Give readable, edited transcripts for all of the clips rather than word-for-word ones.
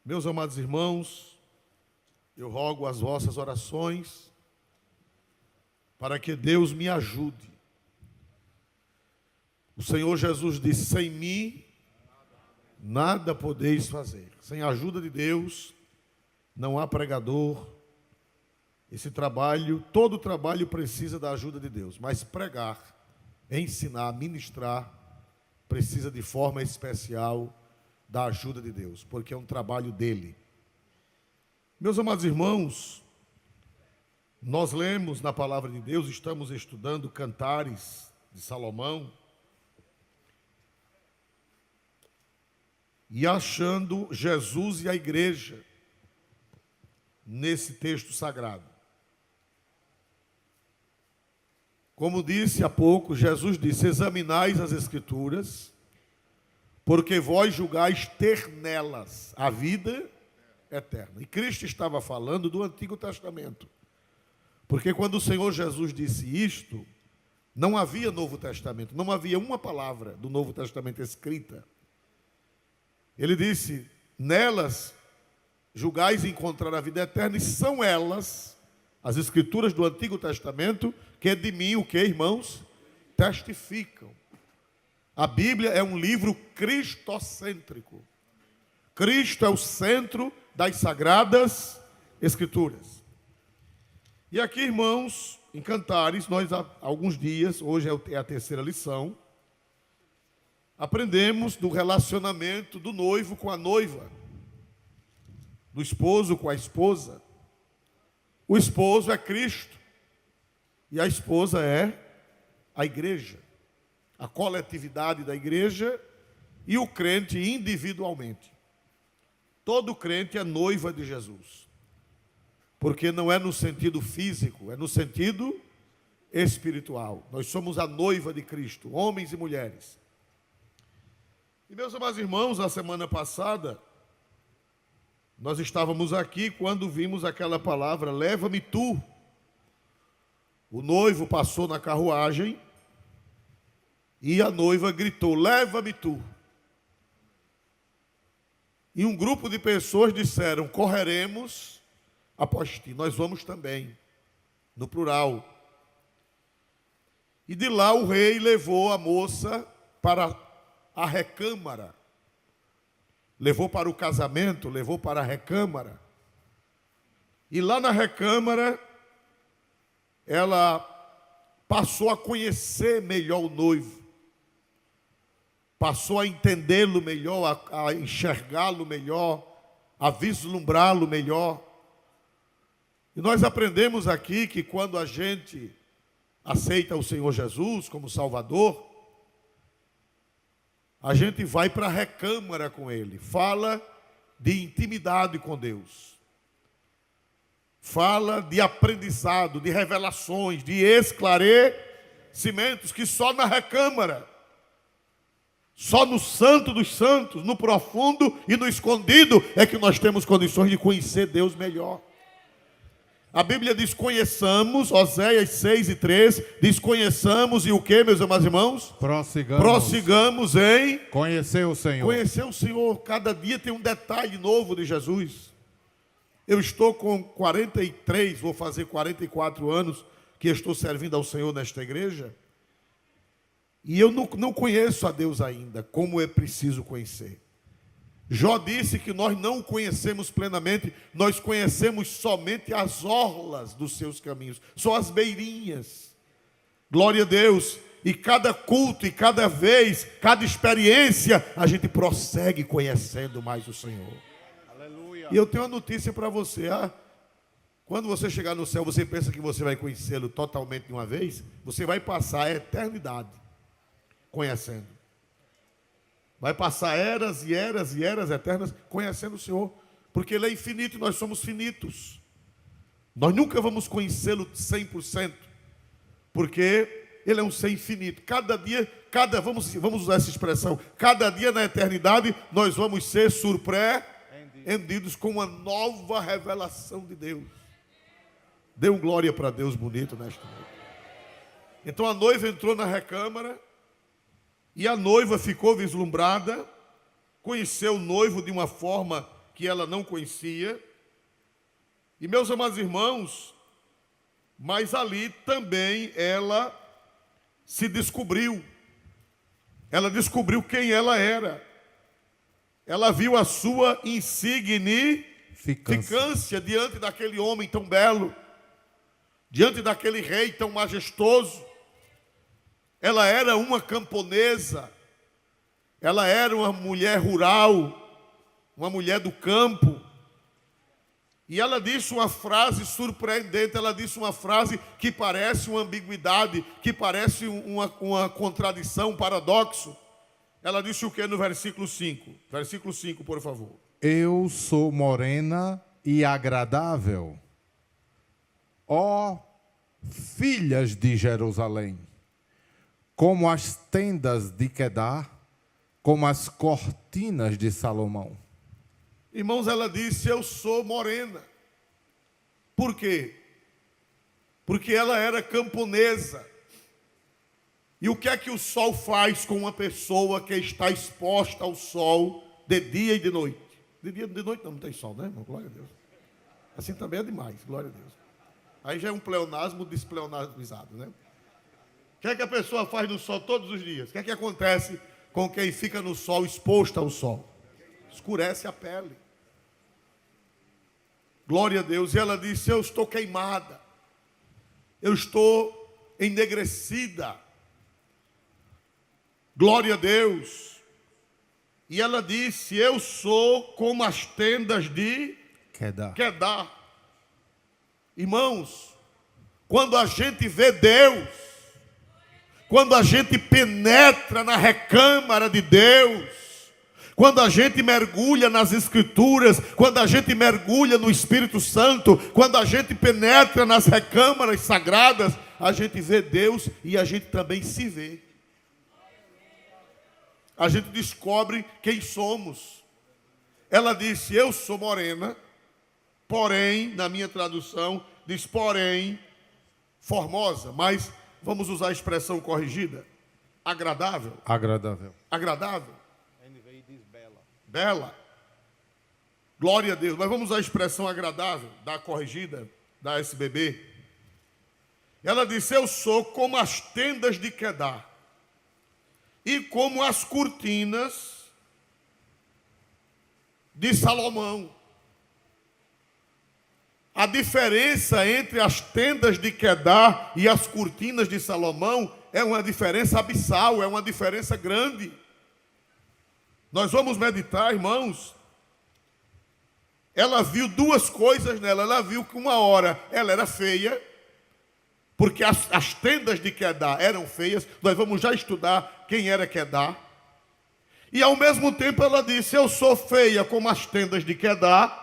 Meus amados irmãos, eu rogo as vossas orações para que Deus me ajude. O Senhor Jesus disse: sem mim nada podeis fazer. Sem a ajuda de Deus não há pregador. Todo trabalho precisa da ajuda de Deus, mas pregar, ensinar, ministrar, precisa de forma especial da ajuda de Deus, porque é um trabalho dele. Meus amados irmãos, nós lemos na palavra de Deus, estamos estudando Cantares de Salomão, e achando Jesus e a igreja nesse texto sagrado. Como disse há pouco, Jesus disse: examinais as Escrituras, porque vós julgais ter nelas a vida eterna. E Cristo estava falando do Antigo Testamento. Porque quando o Senhor Jesus disse isto, não havia Novo Testamento, não havia uma palavra do Novo Testamento escrita. Ele disse: nelas julgais encontrar a vida eterna, e são elas, as Escrituras do Antigo Testamento, que de mim, o que, irmãos? Testificam. A Bíblia é um livro cristocêntrico. Cristo é o centro das Sagradas Escrituras. E aqui, irmãos, em Cantares, nós há alguns dias, hoje é a terceira lição, aprendemos do relacionamento do noivo com a noiva, do esposo com a esposa. O esposo é Cristo e a esposa é a igreja, a coletividade da igreja e o crente individualmente. Todo crente é noiva de Jesus, porque não é no sentido físico, é no sentido espiritual. Nós somos a noiva de Cristo, homens e mulheres. E meus amados irmãos, na semana passada, nós estávamos aqui quando vimos aquela palavra: leva-me tu. O noivo passou na carruagem e a noiva gritou: leva-me tu. E um grupo de pessoas disseram: correremos após ti. Nós vamos também, no plural. E de lá o rei levou a moça para a recâmara. Levou para o casamento, levou para a recâmara. E lá na recâmara, ela passou a conhecer melhor o noivo. Passou a entendê-lo melhor, a enxergá-lo melhor, a vislumbrá-lo melhor. E nós aprendemos aqui que quando a gente aceita o Senhor Jesus como Salvador, a gente vai para a recâmara com Ele. Fala de intimidade com Deus. Fala de aprendizado, de revelações, de esclarecimentos que só na recâmara, só no santo dos santos, no profundo e no escondido, é que nós temos condições de conhecer Deus melhor. A Bíblia diz: conheçamos, Oséias 6:3, diz: conheçamos e o que, meus amados irmãos? Prossigamos em conhecer o Senhor. Conhecer o Senhor. Cada dia tem um detalhe novo de Jesus. Eu estou com 43, vou fazer 44 anos que estou servindo ao Senhor nesta igreja. E eu não conheço a Deus ainda, como é preciso conhecer. Jó disse que nós não o conhecemos plenamente, nós conhecemos somente as orlas dos seus caminhos, só as beirinhas. Glória a Deus. E cada culto, e cada vez, cada experiência, a gente prossegue conhecendo mais o Senhor. Aleluia. E eu tenho uma notícia para você. Quando você chegar no céu, você pensa que você vai conhecê-lo totalmente de uma vez? Você vai passar a eternidade conhecendo. Vai passar eras e eras e eras eternas conhecendo o Senhor. Porque Ele é infinito e nós somos finitos. Nós nunca vamos conhecê-lo 100%. Porque Ele é um ser infinito. Cada dia, vamos usar essa expressão, cada dia na eternidade nós vamos ser surpreendidos com uma nova revelação de Deus. Dê um glória para Deus bonito nesta noite. Então a noiva entrou na recâmara. E a noiva ficou vislumbrada, conheceu o noivo de uma forma que que ela não conhecia. E, meus amados irmãos, mas ali também ela se descobriu. Ela descobriu quem ela era. Ela viu a sua insignificância diante daquele homem tão belo, diante daquele rei tão majestoso. Ela era uma camponesa, ela era uma mulher rural, uma mulher do campo. E ela disse uma frase surpreendente, ela disse uma frase que parece uma ambiguidade, que parece uma contradição, um paradoxo. Ela disse o que no versículo 5? Versículo 5, por favor. Eu sou morena e agradável, ó filhas de Jerusalém, como as tendas de Quedar, como as cortinas de Salomão. Irmãos, ela disse, eu sou morena. Por quê? Porque ela era camponesa. E o que é que o sol faz com uma pessoa que está exposta ao sol de dia e de noite? De dia e de noite não tem sol, né, irmão? Glória a Deus. Assim também é demais, glória a Deus. Aí já é um pleonasmo despleonasmizado, né? O que é que a pessoa faz no sol todos os dias? O que é que acontece com quem fica no sol, exposto ao sol? Escurece a pele. Glória a Deus. E ela disse, eu estou queimada. Eu estou enegrecida. Glória a Deus. E ela disse, eu sou como as tendas de Quedar. Irmãos, quando a gente vê Deus, quando a gente penetra na recâmara de Deus, quando a gente mergulha nas Escrituras, quando a gente mergulha no Espírito Santo, quando a gente penetra nas recâmaras sagradas, a gente vê Deus e a gente também se vê. A gente descobre quem somos. Ela disse, eu sou morena, porém, na minha tradução, diz porém, formosa, mas vamos usar a expressão corrigida, agradável. Agradável. Agradável. A NVI diz bela. Bela. Glória a Deus. Mas vamos usar a expressão agradável, da corrigida, da SBB. Ela disse, eu sou como as tendas de Quedar e como as cortinas de Salomão. A diferença entre as tendas de Quedar e as cortinas de Salomão é uma diferença abissal, é uma diferença grande. Nós vamos meditar, irmãos. Ela viu duas coisas nela. Ela viu que uma hora ela era feia, porque as tendas de Quedar eram feias. Nós vamos já estudar quem era Quedar. E ao mesmo tempo ela disse, eu sou feia como as tendas de Quedar,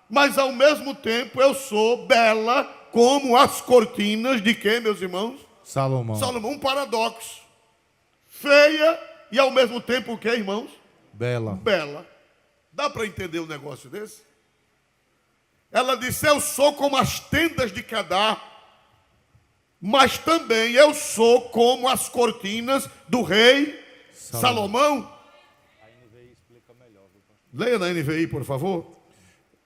mas ao mesmo tempo eu sou bela como as cortinas de quê, meus irmãos? Salomão. Salomão, um paradoxo. Feia e ao mesmo tempo o quê, irmãos? Bela. Bela. Dá para entender um negócio desse? Ela disse, eu sou como as tendas de Quedar, mas também eu sou como as cortinas do rei Salomão. A NVI explica melhor. Leia na NVI, por favor.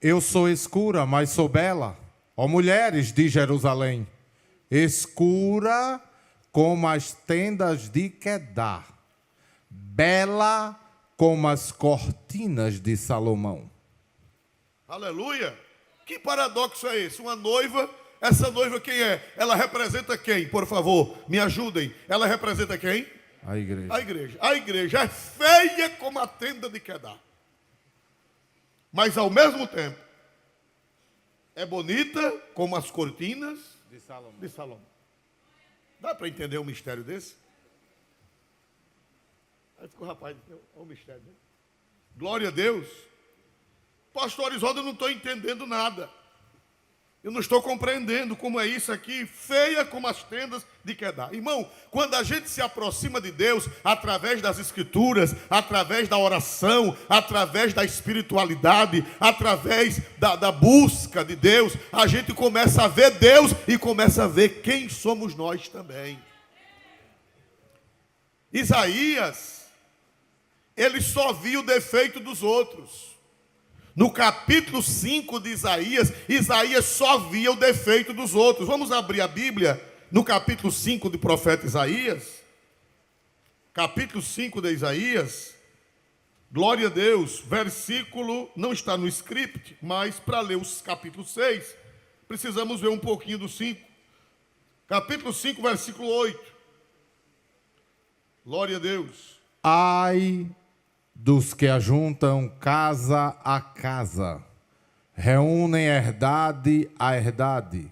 Eu sou escura, mas sou bela, ó mulheres de Jerusalém, escura como as tendas de Quedar, bela como as cortinas de Salomão. Aleluia! Que paradoxo é esse? Uma noiva, essa noiva quem é? Ela representa quem? Por favor, me ajudem. Ela representa quem? A igreja. A igreja. A igreja é feia como a tenda de Quedar. Mas ao mesmo tempo, é bonita como as cortinas de Salomão. Dá para entender um mistério desse? Aí ficou, rapaz, olha o mistério dele. Glória a Deus. Pastor Isolda, eu não estou entendendo nada. Eu não estou compreendendo como é isso aqui, feia como as tendas de Quedar. Irmão, quando a gente se aproxima de Deus, através das Escrituras, através da oração, através da espiritualidade, através da busca de Deus, a gente começa a ver Deus e começa a ver quem somos nós também. Isaías, ele só via o defeito dos outros. No capítulo 5 de Isaías, Isaías só via o defeito dos outros. Vamos abrir a Bíblia no capítulo 5 do profeta Isaías. Capítulo 5 de Isaías. Glória a Deus. Versículo, não está no script, mas para ler os capítulo 6, precisamos ver um pouquinho do 5. Capítulo 5, versículo 8. Glória a Deus. Ai dos que ajuntam casa a casa, reúnem herdade a herdade,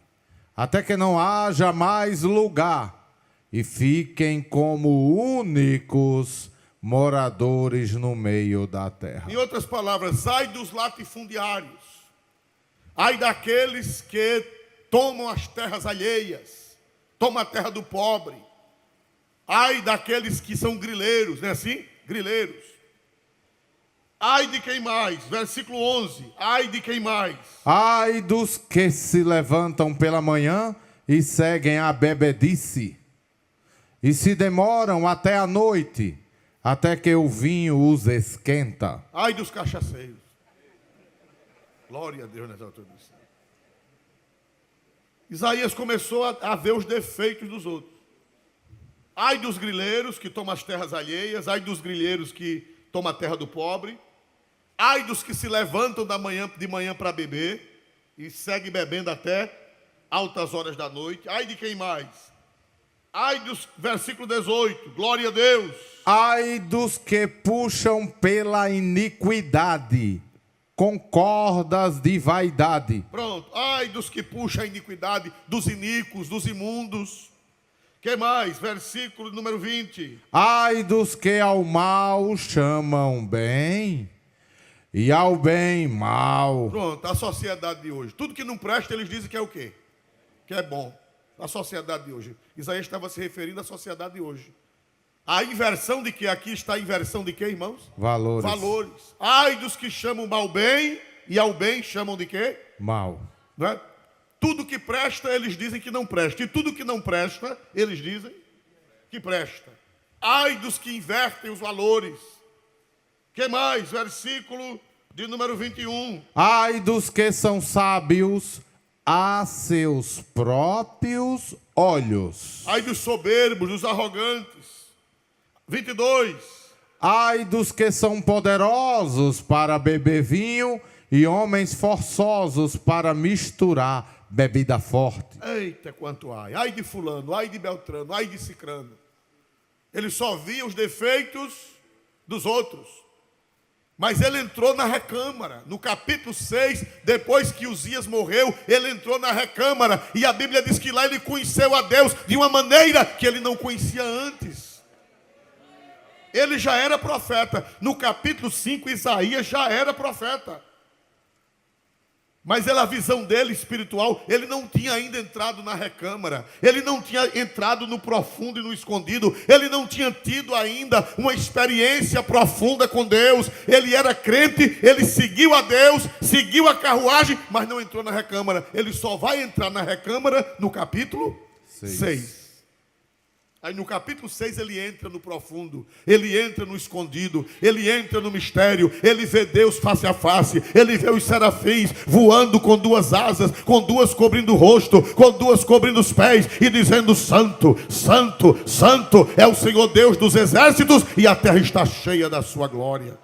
até que não haja mais lugar, e fiquem como únicos moradores no meio da terra. Em outras palavras, ai dos latifundiários, ai daqueles que tomam as terras alheias, tomam a terra do pobre, ai daqueles que são grileiros, não é assim? Grileiros. Ai de quem mais? Versículo 11. Ai de quem mais? Ai dos que se levantam pela manhã e seguem a bebedice, e se demoram até a noite, até que o vinho os esquenta. Ai dos cachaceiros. Glória a Deus nessa altura. Isaías começou a ver os defeitos dos outros. Ai dos grileiros que tomam as terras alheias, ai dos grileiros que tomam a terra do pobre, ai dos que se levantam de manhã para beber e seguem bebendo até altas horas da noite. Ai de quem mais? Ai dos, versículo 18, glória a Deus. Ai dos que puxam pela iniquidade, com cordas de vaidade. Pronto, ai dos que puxam a iniquidade, dos iníquos, dos imundos. Que mais? Versículo número 20. Ai dos que ao mal chamam bem, e ao bem mal. Pronto, a sociedade de hoje. Tudo que não presta, eles dizem que é o quê? Que é bom. A sociedade de hoje. Isaías estava se referindo à sociedade de hoje. A inversão de quê? Aqui está a inversão de quê, irmãos? Valores. Valores. Ai dos que chamam mal bem, e ao bem chamam de quê? Mal. Não é? Tudo que presta, eles dizem que não presta. E tudo que não presta, eles dizem que presta. Ai dos que invertem os valores. Que mais? Versículo de número 21. Ai dos que são sábios a seus próprios olhos. Ai dos soberbos, dos arrogantes. 22. Ai dos que são poderosos para beber vinho e homens forçosos para misturar bebida forte. Eita, quanto ai. Ai de fulano, ai de Beltrano, ai de Cicrano. Ele só via os defeitos dos outros. Mas ele entrou na recâmara. No capítulo 6, depois que Uzias morreu, ele entrou na recâmara. E a Bíblia diz que lá ele conheceu a Deus de uma maneira que ele não conhecia antes. Ele já era profeta. No capítulo 5, Isaías já era profeta. Mas a visão dele espiritual, ele não tinha ainda entrado na recâmara, ele não tinha entrado no profundo e no escondido, ele não tinha tido ainda uma experiência profunda com Deus. Ele era crente, ele seguiu a Deus, seguiu a carruagem, mas não entrou na recâmara. Ele só vai entrar na recâmara no capítulo 6. Aí no capítulo 6 ele entra no profundo, ele entra no escondido, ele entra no mistério, ele vê Deus face a face, ele vê os serafins voando com duas asas, com duas cobrindo o rosto, com duas cobrindo os pés, e dizendo: Santo, Santo, Santo é o Senhor Deus dos exércitos, e a terra está cheia da sua glória.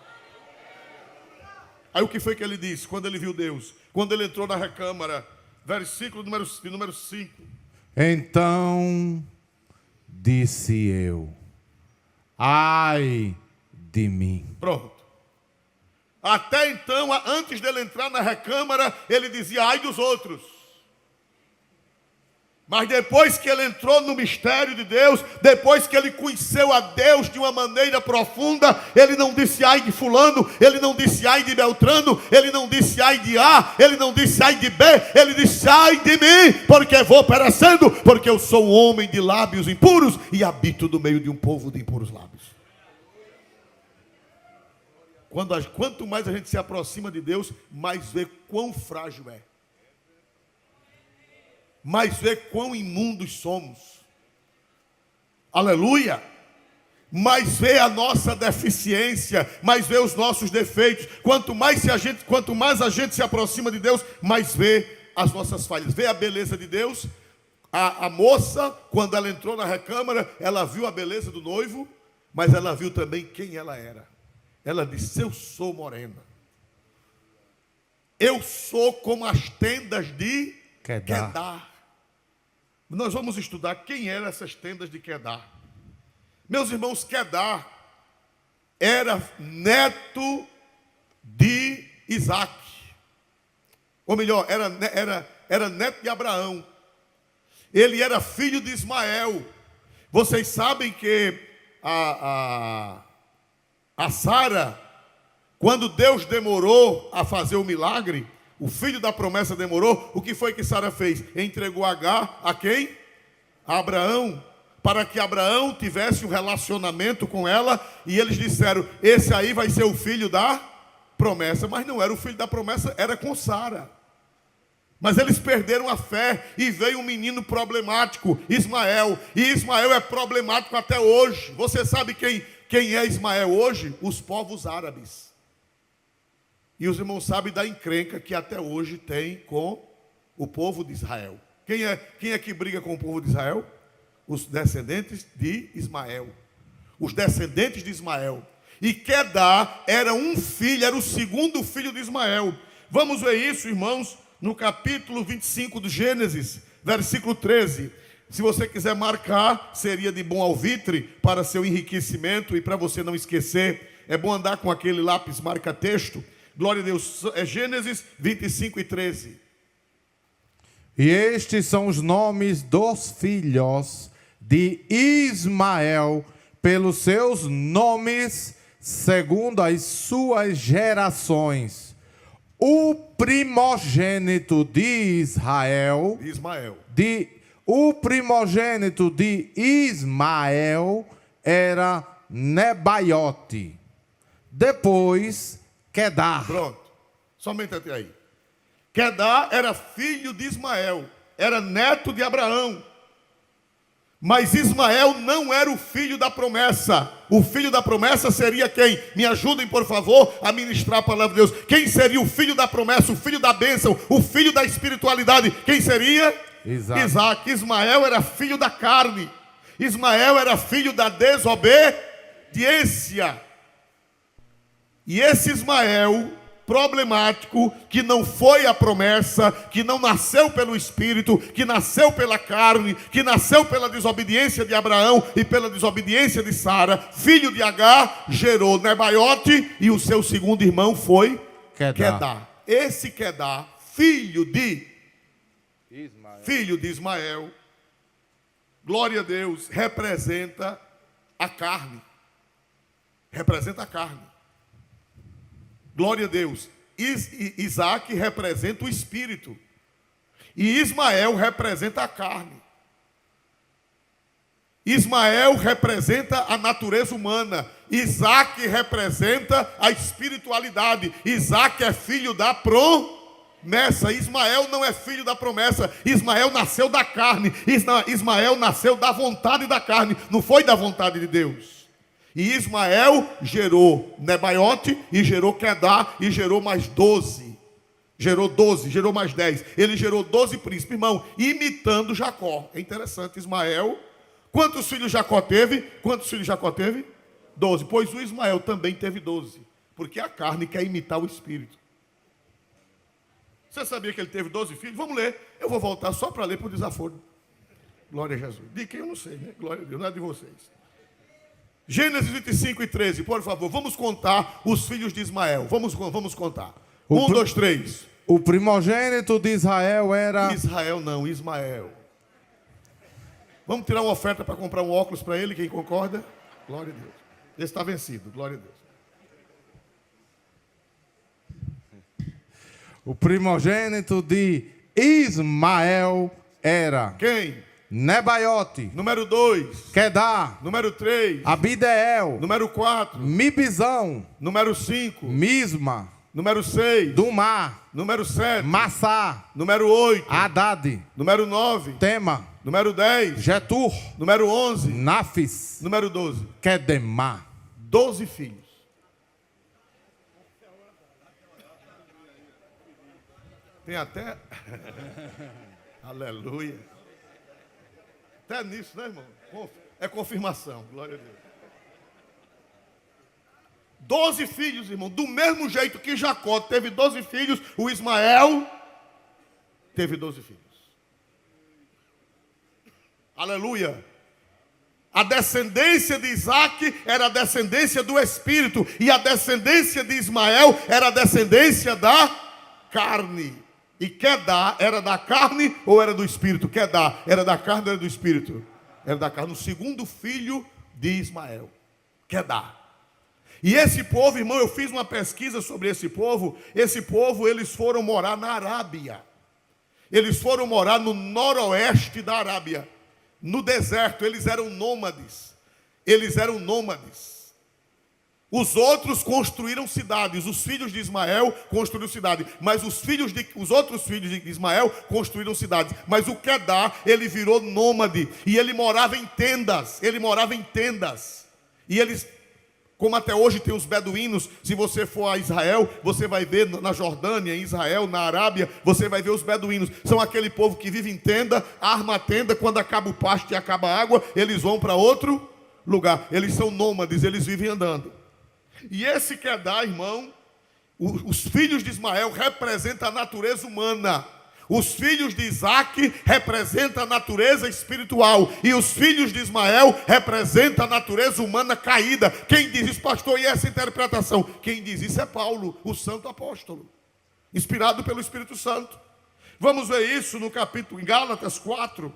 Aí o que foi que ele disse quando ele viu Deus? Quando ele entrou na recâmara, versículo número 5. Então disse eu: ai de mim. Pronto. Até então, antes dele entrar na recâmara, ele dizia: ai dos outros. Mas depois que ele entrou no mistério de Deus, depois que ele conheceu a Deus de uma maneira profunda, ele não disse ai de fulano, ele não disse ai de Beltrano, ele não disse ai de A, ele não disse ai de B, ele disse ai de mim, porque vou perecendo, porque eu sou um homem de lábios impuros e habito no meio de um povo de impuros lábios. Quanto mais a gente se aproxima de Deus, mais vê quão frágil é. Mas vê quão imundos somos. Aleluia! mais vê a nossa deficiência, mais vê os nossos defeitos. Quanto mais a gente se aproxima de Deus, mais vê as nossas falhas. Vê a beleza de Deus. A moça, quando ela entrou na recâmara, ela viu a beleza do noivo, mas ela viu também quem ela era. Ela disse: eu sou morena. Eu sou como as tendas de Quedar. Nós vamos estudar quem eram essas tendas de Quedar. Meus irmãos, Quedar era neto de Isaac. Ou melhor, era neto de Abraão. Ele era filho de Ismael. Vocês sabem que a Sara, quando Deus demorou a fazer o milagre, o filho da promessa demorou, o que foi que Sara fez? Entregou Agar a quem? A Abraão, para que Abraão tivesse um relacionamento com ela, e eles disseram: esse aí vai ser o filho da promessa. Mas não era o filho da promessa, era com Sara. Mas eles perderam a fé e veio um menino problemático, Ismael. E Ismael é problemático até hoje. Você sabe quem é Ismael hoje? Os povos árabes. E os irmãos sabem da encrenca que até hoje tem com o povo de Israel. Quem é que briga com o povo de Israel? Os descendentes de Ismael. Os descendentes de Ismael. E Quedar era um filho, era o segundo filho de Ismael. Vamos ver isso, irmãos, no capítulo 25 do Gênesis, versículo 13. Se você quiser marcar, seria de bom alvitre para seu enriquecimento e para você não esquecer. É bom andar com aquele lápis marca-texto. Glória a Deus. É Gênesis 25 e 13. E estes são os nomes dos filhos de Ismael, pelos seus nomes, segundo as suas gerações. O primogênito de Israel, o primogênito de Ismael era Nebaiote. Depois, Quedar. Pronto, somente até aí. Quedar era filho de Ismael, era neto de Abraão. Mas Ismael não era o filho da promessa. O filho da promessa seria quem? Me ajudem, por favor, a ministrar a palavra de Deus. Quem seria o filho da promessa, o filho da bênção, o filho da espiritualidade? Quem seria? Isaac. Ismael era filho da carne. Ismael era filho da desobediência. E esse Ismael problemático, que não foi a promessa, que não nasceu pelo Espírito, que nasceu pela carne, que nasceu pela desobediência de Abraão e pela desobediência de Sara, filho de Agar, gerou Nebaiote, e o seu segundo irmão foi Quedar. Esse Quedar, filho de Ismael, glória a Deus, representa a carne. Representa a carne. Glória a Deus. Isaac representa o espírito. E Ismael representa a carne. Ismael representa a natureza humana. Isaac representa a espiritualidade. Isaac é filho da promessa. Ismael não é filho da promessa. Ismael nasceu da carne. Ismael nasceu da vontade da carne. Não foi da vontade de Deus. E Ismael gerou Nebaiote e gerou Quedar e gerou mais 12. Gerou 12, gerou mais 10. Ele gerou 12 príncipes, irmão, imitando Jacó. É interessante, Ismael. Quantos filhos Jacó teve? 12. Pois o Ismael também teve 12. Porque a carne quer imitar o espírito. Você sabia que ele teve 12 filhos? Vamos ler. Eu vou voltar só para ler para o desaforo. Glória a Jesus. De quem eu não sei, né? Glória a Deus, não é de vocês. Gênesis 25 e 13, por favor, vamos contar os filhos de Ismael. Vamos contar. 1, 2, 3. O primogênito de Israel era... Ismael. Vamos tirar uma oferta para comprar um óculos para ele, quem concorda? Glória a Deus. Esse está vencido, glória a Deus. O primogênito de Ismael era... Quem? Nebaiote. Número 2. Quedar. Número 3. Abideel. Número 4. Mibizão. Número 5. Misma. Número 6. Dumar. Número 7. Massá. Número 8. Haddad. Número 9. Tema. Número 10. Jetur, Número 11. Nafis, Número 12. Quedemá. 12 filhos. Tem até... Aleluia. Até nisso, né, irmão? É confirmação. Glória a Deus. 12 filhos, irmão. Do mesmo jeito que Jacó teve 12 filhos, o Ismael teve 12 filhos. Aleluia. A descendência de Isaac era a descendência do Espírito. E a descendência de Ismael era a descendência da carne. E Quedá era da carne ou era do Espírito? Quedá era da carne ou era do Espírito? Era da carne. O segundo filho de Ismael. Quedá. E esse povo, irmão, eu fiz uma pesquisa sobre esse povo. Esse povo, eles foram morar na Arábia. Eles foram morar no noroeste da Arábia. No deserto, eles eram nômades. Eles eram nômades. Os outros construíram cidades. Os filhos de Ismael construíram cidade. Mas os outros filhos de Ismael construíram cidades. Mas o Quedá, ele virou nômade. E ele morava em tendas. Ele morava em tendas. E eles... Como até hoje tem os beduínos, se você for a Israel, você vai ver na Jordânia, em Israel, na Arábia, você vai ver os beduínos. São aquele povo que vive em tenda, arma a tenda, quando acaba o pasto e acaba a água, eles vão para outro lugar. Eles são nômades, eles vivem andando. E esse Quedá, irmão, os filhos de Ismael representam a natureza humana. Os filhos de Isaac representam a natureza espiritual. E os filhos de Ismael representam a natureza humana caída. Quem diz isso, pastor, e essa interpretação? Quem diz isso é Paulo, o santo apóstolo, inspirado pelo Espírito Santo. Vamos ver isso no capítulo, em Gálatas 4.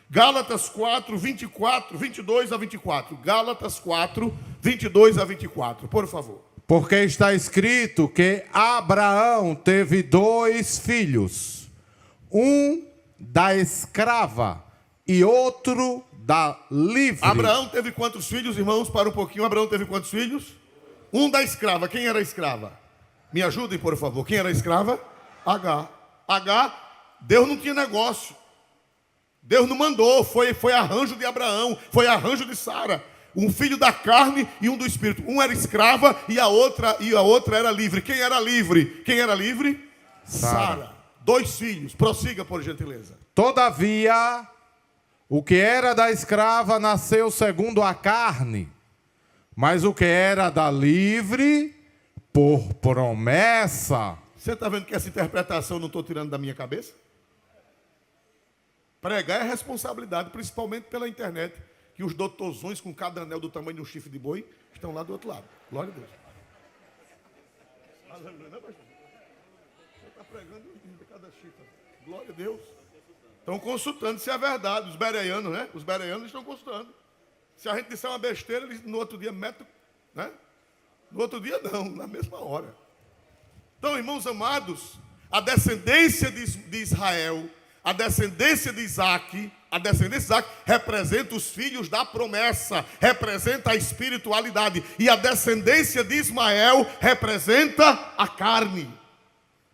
Gálatas 4, 24, 22 a 24. Gálatas 4, 22 a 24, por favor. Porque está escrito que Abraão teve 2 filhos. Um da escrava e outro da livre. Abraão teve quantos filhos, irmãos? Para um pouquinho. Abraão teve quantos filhos? Um da escrava. Quem era a escrava? Me ajudem, por favor. Quem era a escrava? Agar. Agar, Deus não tinha negócio. Deus não mandou. Foi arranjo de Abraão. Foi arranjo de Sara. Um filho da carne e um do espírito. Um era escrava e a outra era livre. Quem era livre? Quem era livre? Sara. 2 filhos. Prossiga, por gentileza. Todavia, o que era da escrava nasceu segundo a carne, mas o que era da livre, por promessa. Você está vendo que essa interpretação eu não estou tirando da minha cabeça? Pregar é responsabilidade, principalmente pela internet, que os doutorzões com cada anel do tamanho de um chifre de boi estão lá do outro lado. Glória a Deus. Aleluia, não é, pastor? Você está pregando de cada chifre. Glória a Deus. Estão consultando se é verdade. Os bereanos, né? Os bereanos estão consultando. Se a gente disser uma besteira, eles no outro dia metem, né? No outro dia não, na mesma hora. Então, irmãos amados, a descendência de Israel, a descendência de Isaac, representa os filhos da promessa, representa a espiritualidade. E a descendência de Ismael representa a carne,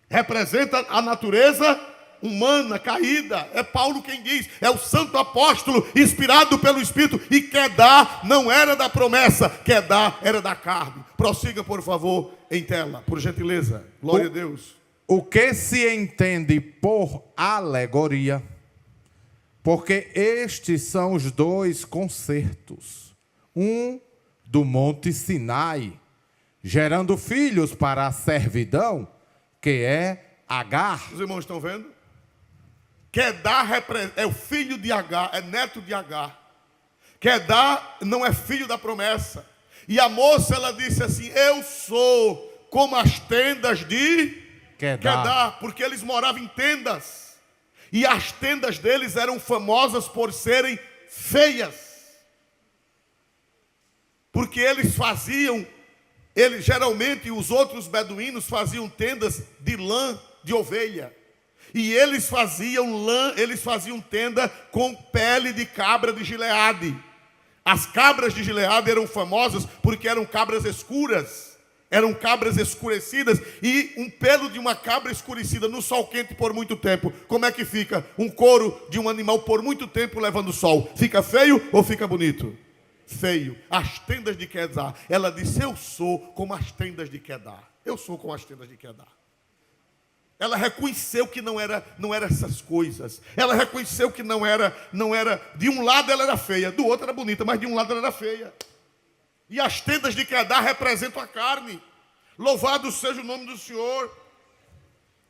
representa a natureza humana, caída. É Paulo quem diz, é o santo apóstolo, inspirado pelo Espírito. E Quedá não era da promessa, Quedá era da carne. Prossiga, por favor, em tela, por gentileza. Glória a Deus. O que se entende por alegoria, porque estes são os 2 concertos. Um do Monte Sinai, gerando filhos para a servidão, que é Agar. Os irmãos estão vendo? Quedá é o filho de Agar, é neto de Agar. Quedá não é filho da promessa. E a moça, ela disse assim, eu sou como as tendas de Quedá, porque eles moravam em tendas. E as tendas deles eram famosas por serem feias. Porque geralmente os outros beduínos faziam tendas de lã de ovelha. E eles faziam tenda com pele de cabra de Gileade. As cabras de Gileade eram famosas porque eram cabras escuras. Eram cabras escurecidas, e um pelo de uma cabra escurecida no sol quente por muito tempo, como é que fica um couro de um animal por muito tempo levando sol? Fica feio ou fica bonito? Feio. As tendas de Quedar, ela disse: eu sou como as tendas de Quedar. Eu sou como as tendas de Quedar. Ela reconheceu que não era essas coisas. Ela reconheceu que não era, de um lado ela era feia, do outro era bonita, mas de um lado ela era feia. E as tendas de Quedar representam a carne. Louvado seja o nome do Senhor.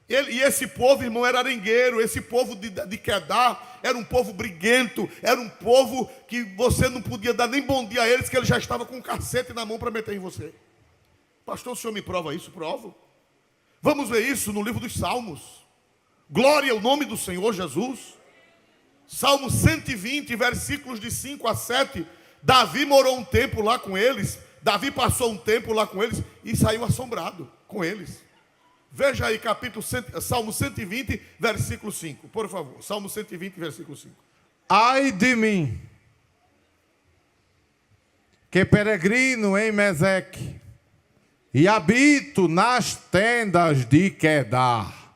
E esse povo, irmão, era arengueiro. Esse povo de Quedar era um povo briguento. Era um povo que você não podia dar nem bom dia a eles, que ele já estava com um cacete na mão para meter em você. Pastor, o senhor me prova isso? Provo. Vamos ver isso no livro dos Salmos. Glória ao nome do Senhor Jesus. Salmo 120, versículos de 5 a 7. Davi morou um tempo lá com eles. Davi passou um tempo lá com eles e saiu assombrado com eles. Veja aí Salmo 120, versículo 5. Por favor, Salmo 120, versículo 5. Ai de mim, que peregrino em Meseque e habito nas tendas de Quedar.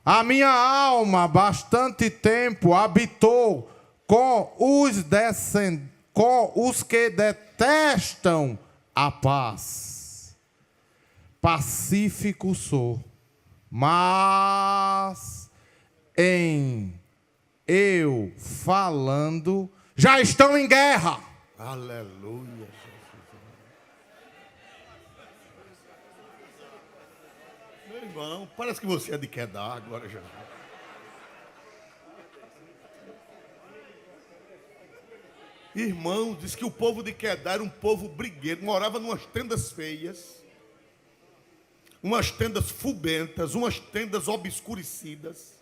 A minha alma bastante tempo habitou com os que detestam a paz. Pacífico sou, mas em eu falando já estão em guerra. Aleluia. Meu irmão, parece que você é de Quedar, glória a Jesus. Irmão, diz que o povo de Quedar era um povo brigueiro, morava numas tendas feias, umas tendas fubentas, umas tendas obscurecidas.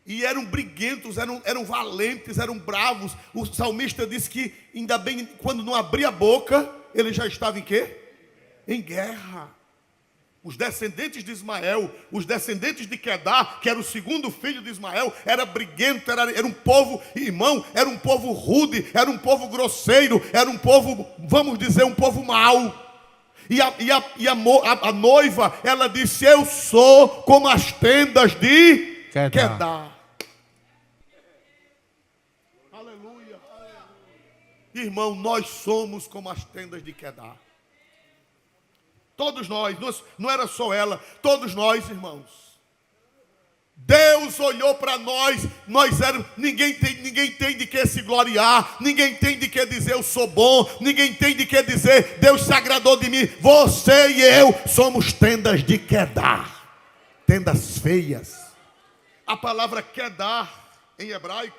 E eram briguentos, eram valentes, eram bravos. O salmista disse que ainda bem, quando não abria a boca, ele já estava em quê? Em guerra. Os descendentes de Ismael, os descendentes de Quedar, que era o segundo filho de Ismael, era briguento, era um povo, irmão, era um povo rude, era um povo grosseiro, era um povo, vamos dizer, um povo mau. E a noiva, ela disse: eu sou como as tendas de Quedar. Aleluia. Irmão, nós somos como as tendas de Quedar. Todos nós, não era só ela, todos nós, irmãos. Deus olhou para nós éramos, ninguém tem de que se gloriar, ninguém tem de que dizer eu sou bom, ninguém tem de que dizer Deus se agradou de mim. Você e eu somos tendas de Quedar, tendas feias. A palavra Quedar em hebraico,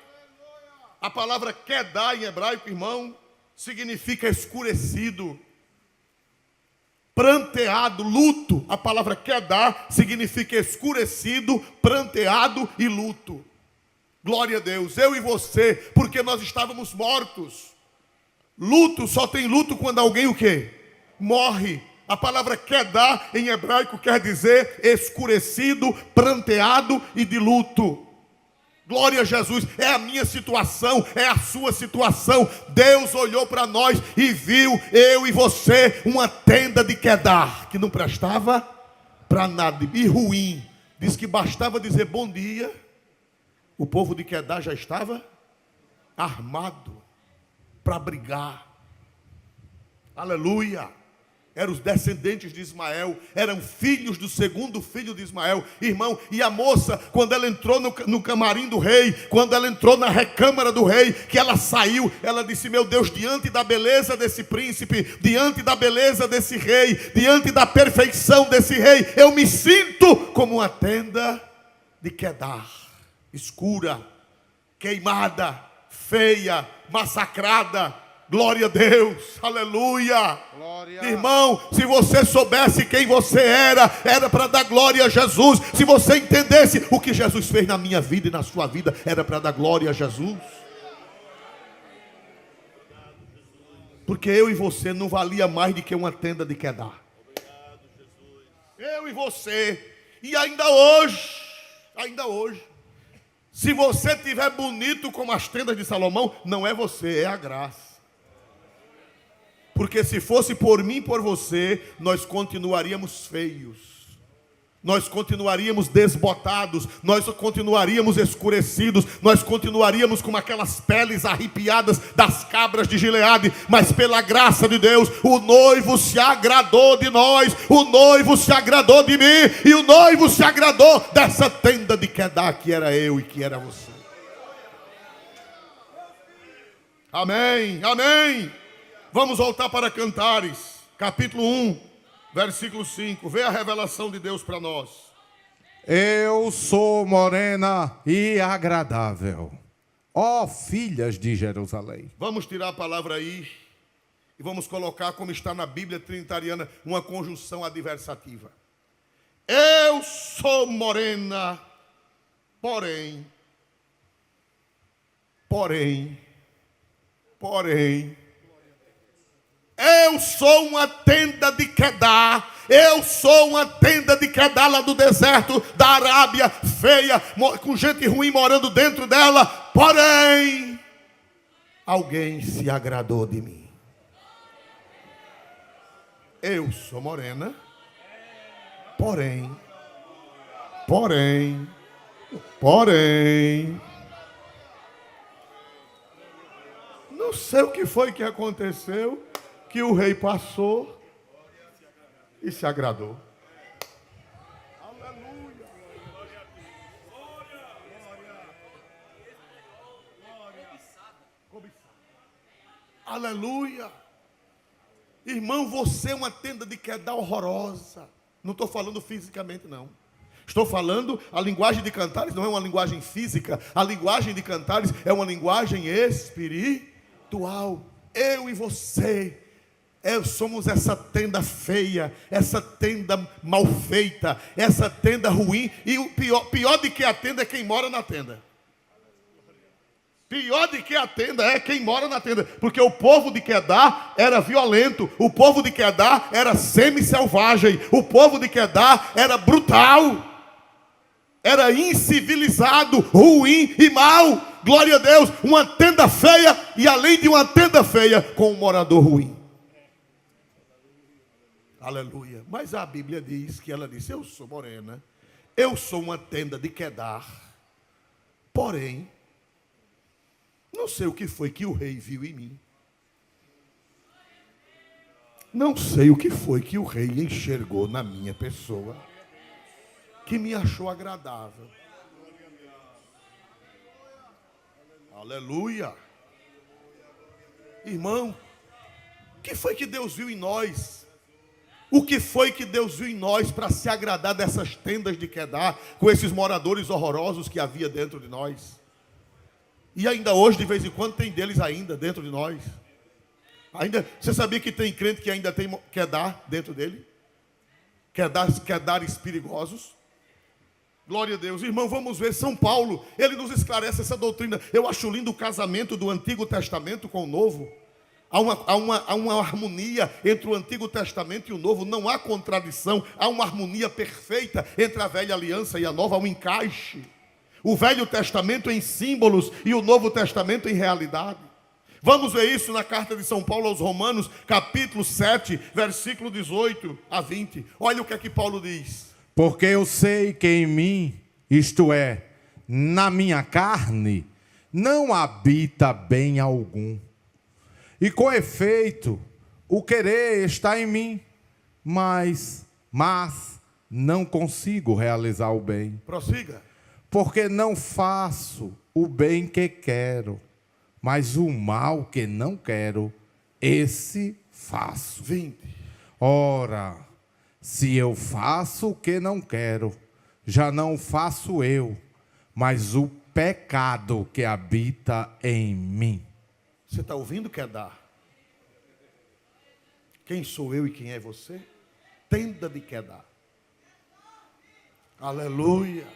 irmão, significa escurecido, pranteado, luto. A palavra Quedar significa escurecido, pranteado e luto. Glória a Deus, eu e você, porque nós estávamos mortos. Luto, só tem luto quando alguém o quê? Morre. A palavra Quedar em hebraico quer dizer escurecido, pranteado e de luto. Glória a Jesus, é a minha situação, é a sua situação. Deus olhou para nós e viu eu e você uma tenda de Quedar, que não prestava para nada, e ruim. Diz que bastava dizer bom dia, o povo de Quedar já estava armado para brigar. Aleluia. Eram os descendentes de Ismael, eram filhos do segundo filho de Ismael, irmão. E a moça, quando ela entrou no camarim do rei, quando ela entrou na recâmara do rei, que ela saiu, ela disse: meu Deus, diante da beleza desse príncipe, diante da beleza desse rei, diante da perfeição desse rei, eu me sinto como uma tenda de Quedar, escura, queimada, feia, massacrada. Glória a Deus, aleluia. Glória. Irmão, se você soubesse quem você era para dar glória a Jesus. Se você entendesse o que Jesus fez na minha vida e na sua vida, era para dar glória a Jesus. Porque eu e você não valia mais do que uma tenda de Quedar. Eu e você. E ainda hoje, se você estiver bonito como as tendas de Salomão, não é você, é a graça. porque se fosse por mim e por você, nós continuaríamos feios. Nós continuaríamos desbotados, nós continuaríamos escurecidos, nós continuaríamos com aquelas peles arrepiadas das cabras de Gileade, mas pela graça de Deus, o noivo se agradou de nós, o noivo se agradou de mim, e o noivo se agradou dessa tenda de Quedar que era eu e que era você. Amém, amém. Vamos voltar para Cantares, capítulo 1. Versículo 5, vê a revelação de Deus para nós. Eu sou morena e agradável, ó filhas de Jerusalém. Vamos tirar a palavra aí e vamos colocar, como está na Bíblia Trinitariana, uma conjunção adversativa. Eu sou morena, porém, eu sou uma tenda de Quedar. Eu sou uma tenda de Quedar lá do deserto da Arábia, feia, com gente ruim morando dentro dela. Porém, alguém se agradou de mim. Eu sou morena, porém, não sei o que foi que aconteceu, que o rei passou e se agradou. Aleluia. Aleluia. Irmão, você é uma tenda de Quedar horrorosa. Não estou falando fisicamente, não. Estou falando, a linguagem de Cantares não é uma linguagem física. A linguagem de Cantares é uma linguagem espiritual. Eu e você somos essa tenda feia, essa tenda mal feita, essa tenda ruim. E o pior de que a tenda é quem mora na tenda. Pior de que a tenda é quem mora na tenda. Porque o povo de Quedar era violento. O povo de Quedar era semi-selvagem. O povo de Quedar era brutal. Era incivilizado, ruim e mau. Glória a Deus. Uma tenda feia e além de uma tenda feia, com um morador ruim. Aleluia. Mas a Bíblia diz que ela disse: eu sou morena, eu sou uma tenda de Quedar, porém, não sei o que foi que o rei viu em mim. Não sei o que foi que o rei enxergou na minha pessoa, que me achou agradável. Aleluia. Irmão, o que foi que Deus viu em nós? O que foi que Deus viu em nós para se agradar dessas tendas de Quedar, com esses moradores horrorosos que havia dentro de nós? E ainda hoje, de vez em quando, tem deles ainda dentro de nós. Você sabia que tem crente que ainda tem Quedar dentro dele? Quedares perigosos. Glória a Deus. Irmão, vamos ver, São Paulo, ele nos esclarece essa doutrina. Eu acho lindo o casamento do Antigo Testamento com o Novo. Há uma harmonia entre o Antigo Testamento e o Novo. Não há contradição. Há uma harmonia perfeita entre a velha aliança e a nova. Há um encaixe. O Velho Testamento em símbolos e o Novo Testamento em realidade. Vamos ver isso na carta de São Paulo aos Romanos, capítulo 7, versículo 18 a 20. Olha o que é que Paulo diz. Porque eu sei que em mim, isto é, na minha carne, não habita bem algum. E com efeito, o querer está em mim, mas não consigo realizar o bem. Prossiga. Porque não faço o bem que quero, mas o mal que não quero, esse faço. 20. Ora, se eu faço o que não quero, já não faço eu, mas o pecado que habita em mim. Você está ouvindo, Quedar? Quem sou eu e quem é você? Tenda de Quedar. Aleluia.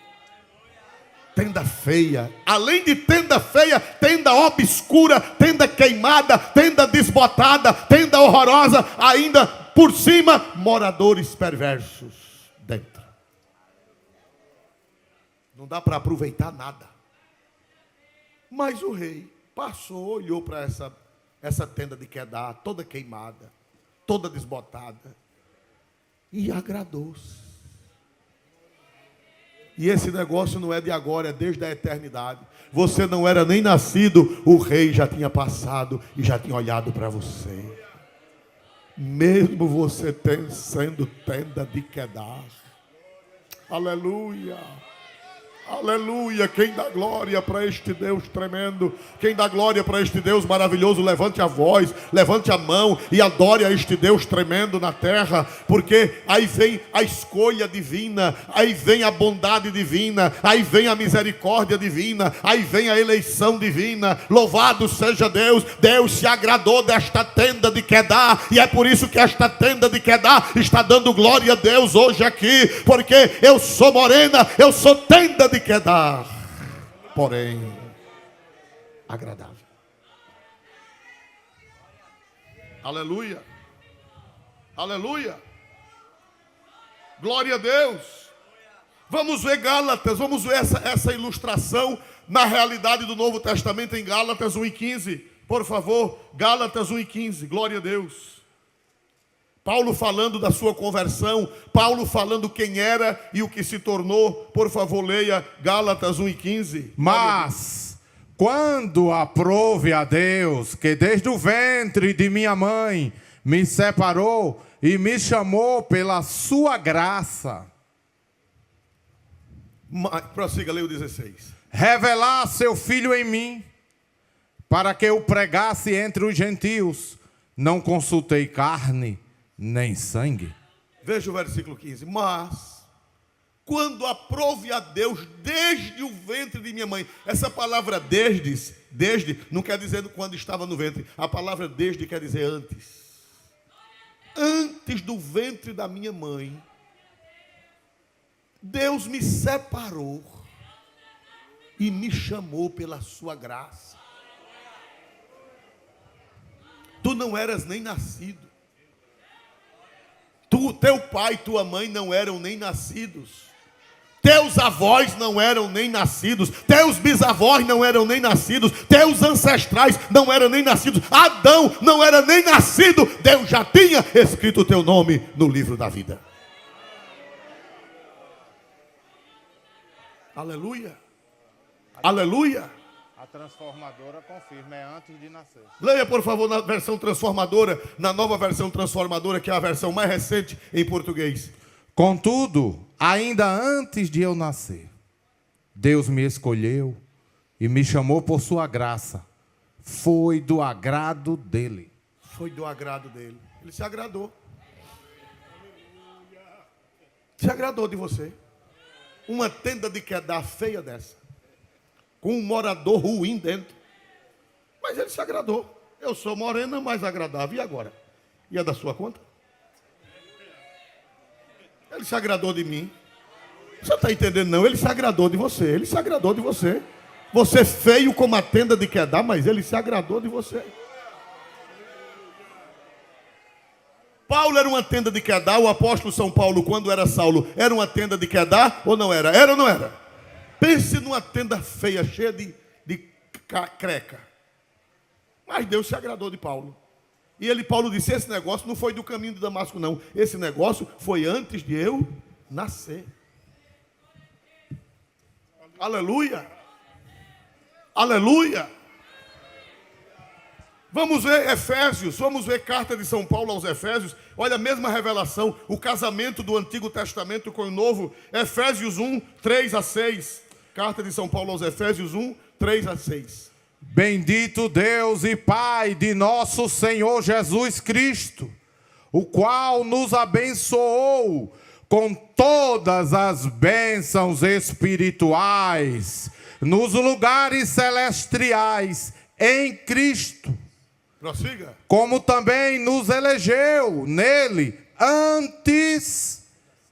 Tenda feia. Além de tenda feia, tenda obscura, tenda queimada, tenda desbotada, tenda horrorosa. Ainda por cima, moradores perversos dentro. Não dá para aproveitar nada. Mas o rei passou, olhou para essa essa tenda de Quedar, toda queimada, toda desbotada. E agradou-se. E esse negócio não é de agora, é desde a eternidade. Você não era nem nascido, o rei já tinha passado e já tinha olhado para você. Mesmo você sendo tenda de Quedar. Aleluia. Aleluia, quem dá glória para este Deus tremendo, quem dá glória para este Deus maravilhoso, levante a voz, levante a mão e adore a este Deus tremendo na terra, porque aí vem a escolha divina, aí vem a bondade divina, aí vem a misericórdia divina, aí vem a eleição divina. Louvado seja Deus. Deus se agradou desta tenda de Quedar, e é por isso que esta tenda de Quedar está dando glória a Deus hoje aqui, porque eu sou morena, eu sou tenda de Quedar, porém agradável. Aleluia, aleluia, glória a Deus. Vamos ver Gálatas, vamos ver essa ilustração na realidade do Novo Testamento em Gálatas 1:15, por favor. Gálatas 1:15, glória a Deus. Paulo falando da sua conversão, Paulo falando quem era e o que se tornou. Por favor, leia Gálatas 1:15. Mas, quando aprove a Deus, que desde o ventre de minha mãe me separou e me chamou pela sua graça. Prossiga, leia o 16. Revelar seu filho em mim, para que eu pregasse entre os gentios. Não consultei carne nem sangue. Veja o versículo 15. Mas, quando aprove a Deus desde o ventre de minha mãe. Essa palavra desde, não quer dizer quando estava no ventre. A palavra desde quer dizer antes. Antes do ventre da minha mãe, Deus me separou e me chamou pela sua graça. Tu não eras nem nascido. Teu pai e tua mãe não eram nem nascidos. Teus avós não eram nem nascidos. Teus bisavós não eram nem nascidos. Teus ancestrais não eram nem nascidos. Adão não era nem nascido. Deus já tinha escrito o teu nome no livro da vida. Aleluia. Aleluia. A transformadora confirma, é antes de nascer. Leia, por favor, na versão transformadora, na nova versão transformadora, que é a versão mais recente em português. Contudo, ainda antes de eu nascer, Deus me escolheu e me chamou por sua graça. Foi do agrado dele. Foi do agrado dele. Ele se agradou. Se agradou de você. Uma tenda de Quedar feia dessa, com um morador ruim dentro. Mas ele se agradou. Eu sou morena, mais agradável. E agora? E é da sua conta? Ele se agradou de mim. Você está entendendo não? Ele se agradou de você. Ele se agradou de você. Você feio como a tenda de Quedar, mas ele se agradou de você. Paulo era uma tenda de Quedar. O apóstolo São Paulo, quando era Saulo, era uma tenda de Quedar ou não era? Era ou não era? Pense numa tenda feia, cheia de creca. Mas Deus se agradou de Paulo. E Paulo disse, esse negócio não foi do caminho de Damasco, não. Esse negócio foi antes de eu nascer. Aleluia. Aleluia. Vamos ver Efésios, vamos ver carta de São Paulo aos Efésios. Olha a mesma revelação, o casamento do Antigo Testamento com o Novo. Efésios 1, 3-6. Carta de São Paulo aos Efésios 1, 3-6. Bendito Deus e Pai de nosso Senhor Jesus Cristo, o qual nos abençoou com todas as bênçãos espirituais nos lugares celestiais em Cristo. Prossiga. Como também nos elegeu nele antes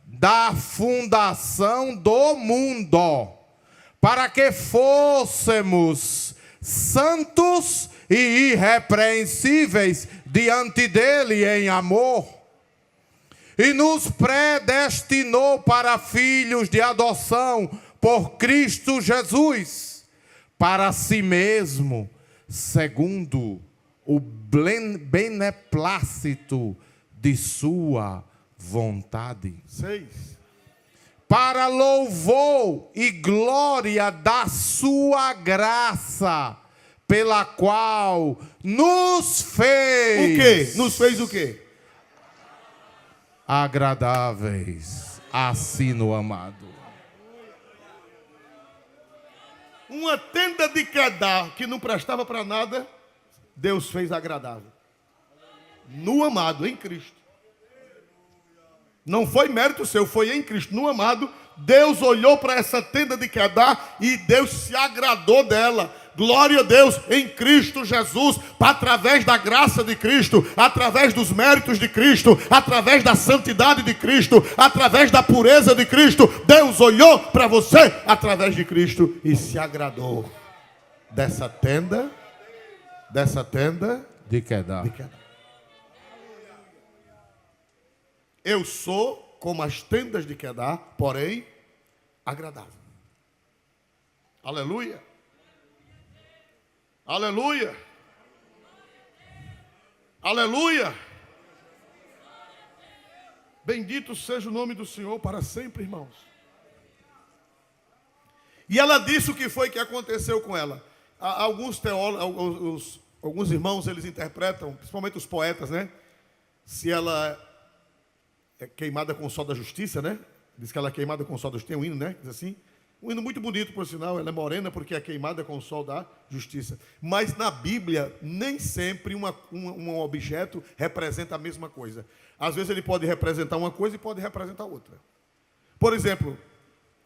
da fundação do mundo, para que fôssemos santos e irrepreensíveis diante dele em amor, e nos predestinou para filhos de adoção por Cristo Jesus, para si mesmo, segundo o beneplácito de sua vontade. 6. Para louvor e glória da sua graça, pela qual nos fez. O quê? Nos fez o quê? Agradáveis, assim no amado. Uma tenda de Quedar que não prestava para nada, Deus fez agradável. No amado, em Cristo. Não foi mérito seu, foi em Cristo. No amado, Deus olhou para essa tenda de Quedar e Deus se agradou dela. Glória a Deus, em Cristo Jesus, através da graça de Cristo, através dos méritos de Cristo, através da santidade de Cristo, através da pureza de Cristo, Deus olhou para você através de Cristo e se agradou dessa tenda De Quedar. de Quedar. Eu sou como as tendas de Quedar, porém agradável. Aleluia. Aleluia. Aleluia. Bendito seja o nome do Senhor para sempre, irmãos. E ela disse o que foi que aconteceu com ela. Alguns teólogos, alguns irmãos, eles interpretam, principalmente os poetas, né? Se ela é queimada com o sol da justiça, né? Diz que ela é queimada com o sol da justiça. Tem um hino, né? Diz assim. Um hino muito bonito, por sinal. Ela é morena porque é queimada com o sol da justiça. Mas na Bíblia, nem sempre um objeto representa a mesma coisa. Às vezes ele pode representar uma coisa e pode representar outra. Por exemplo,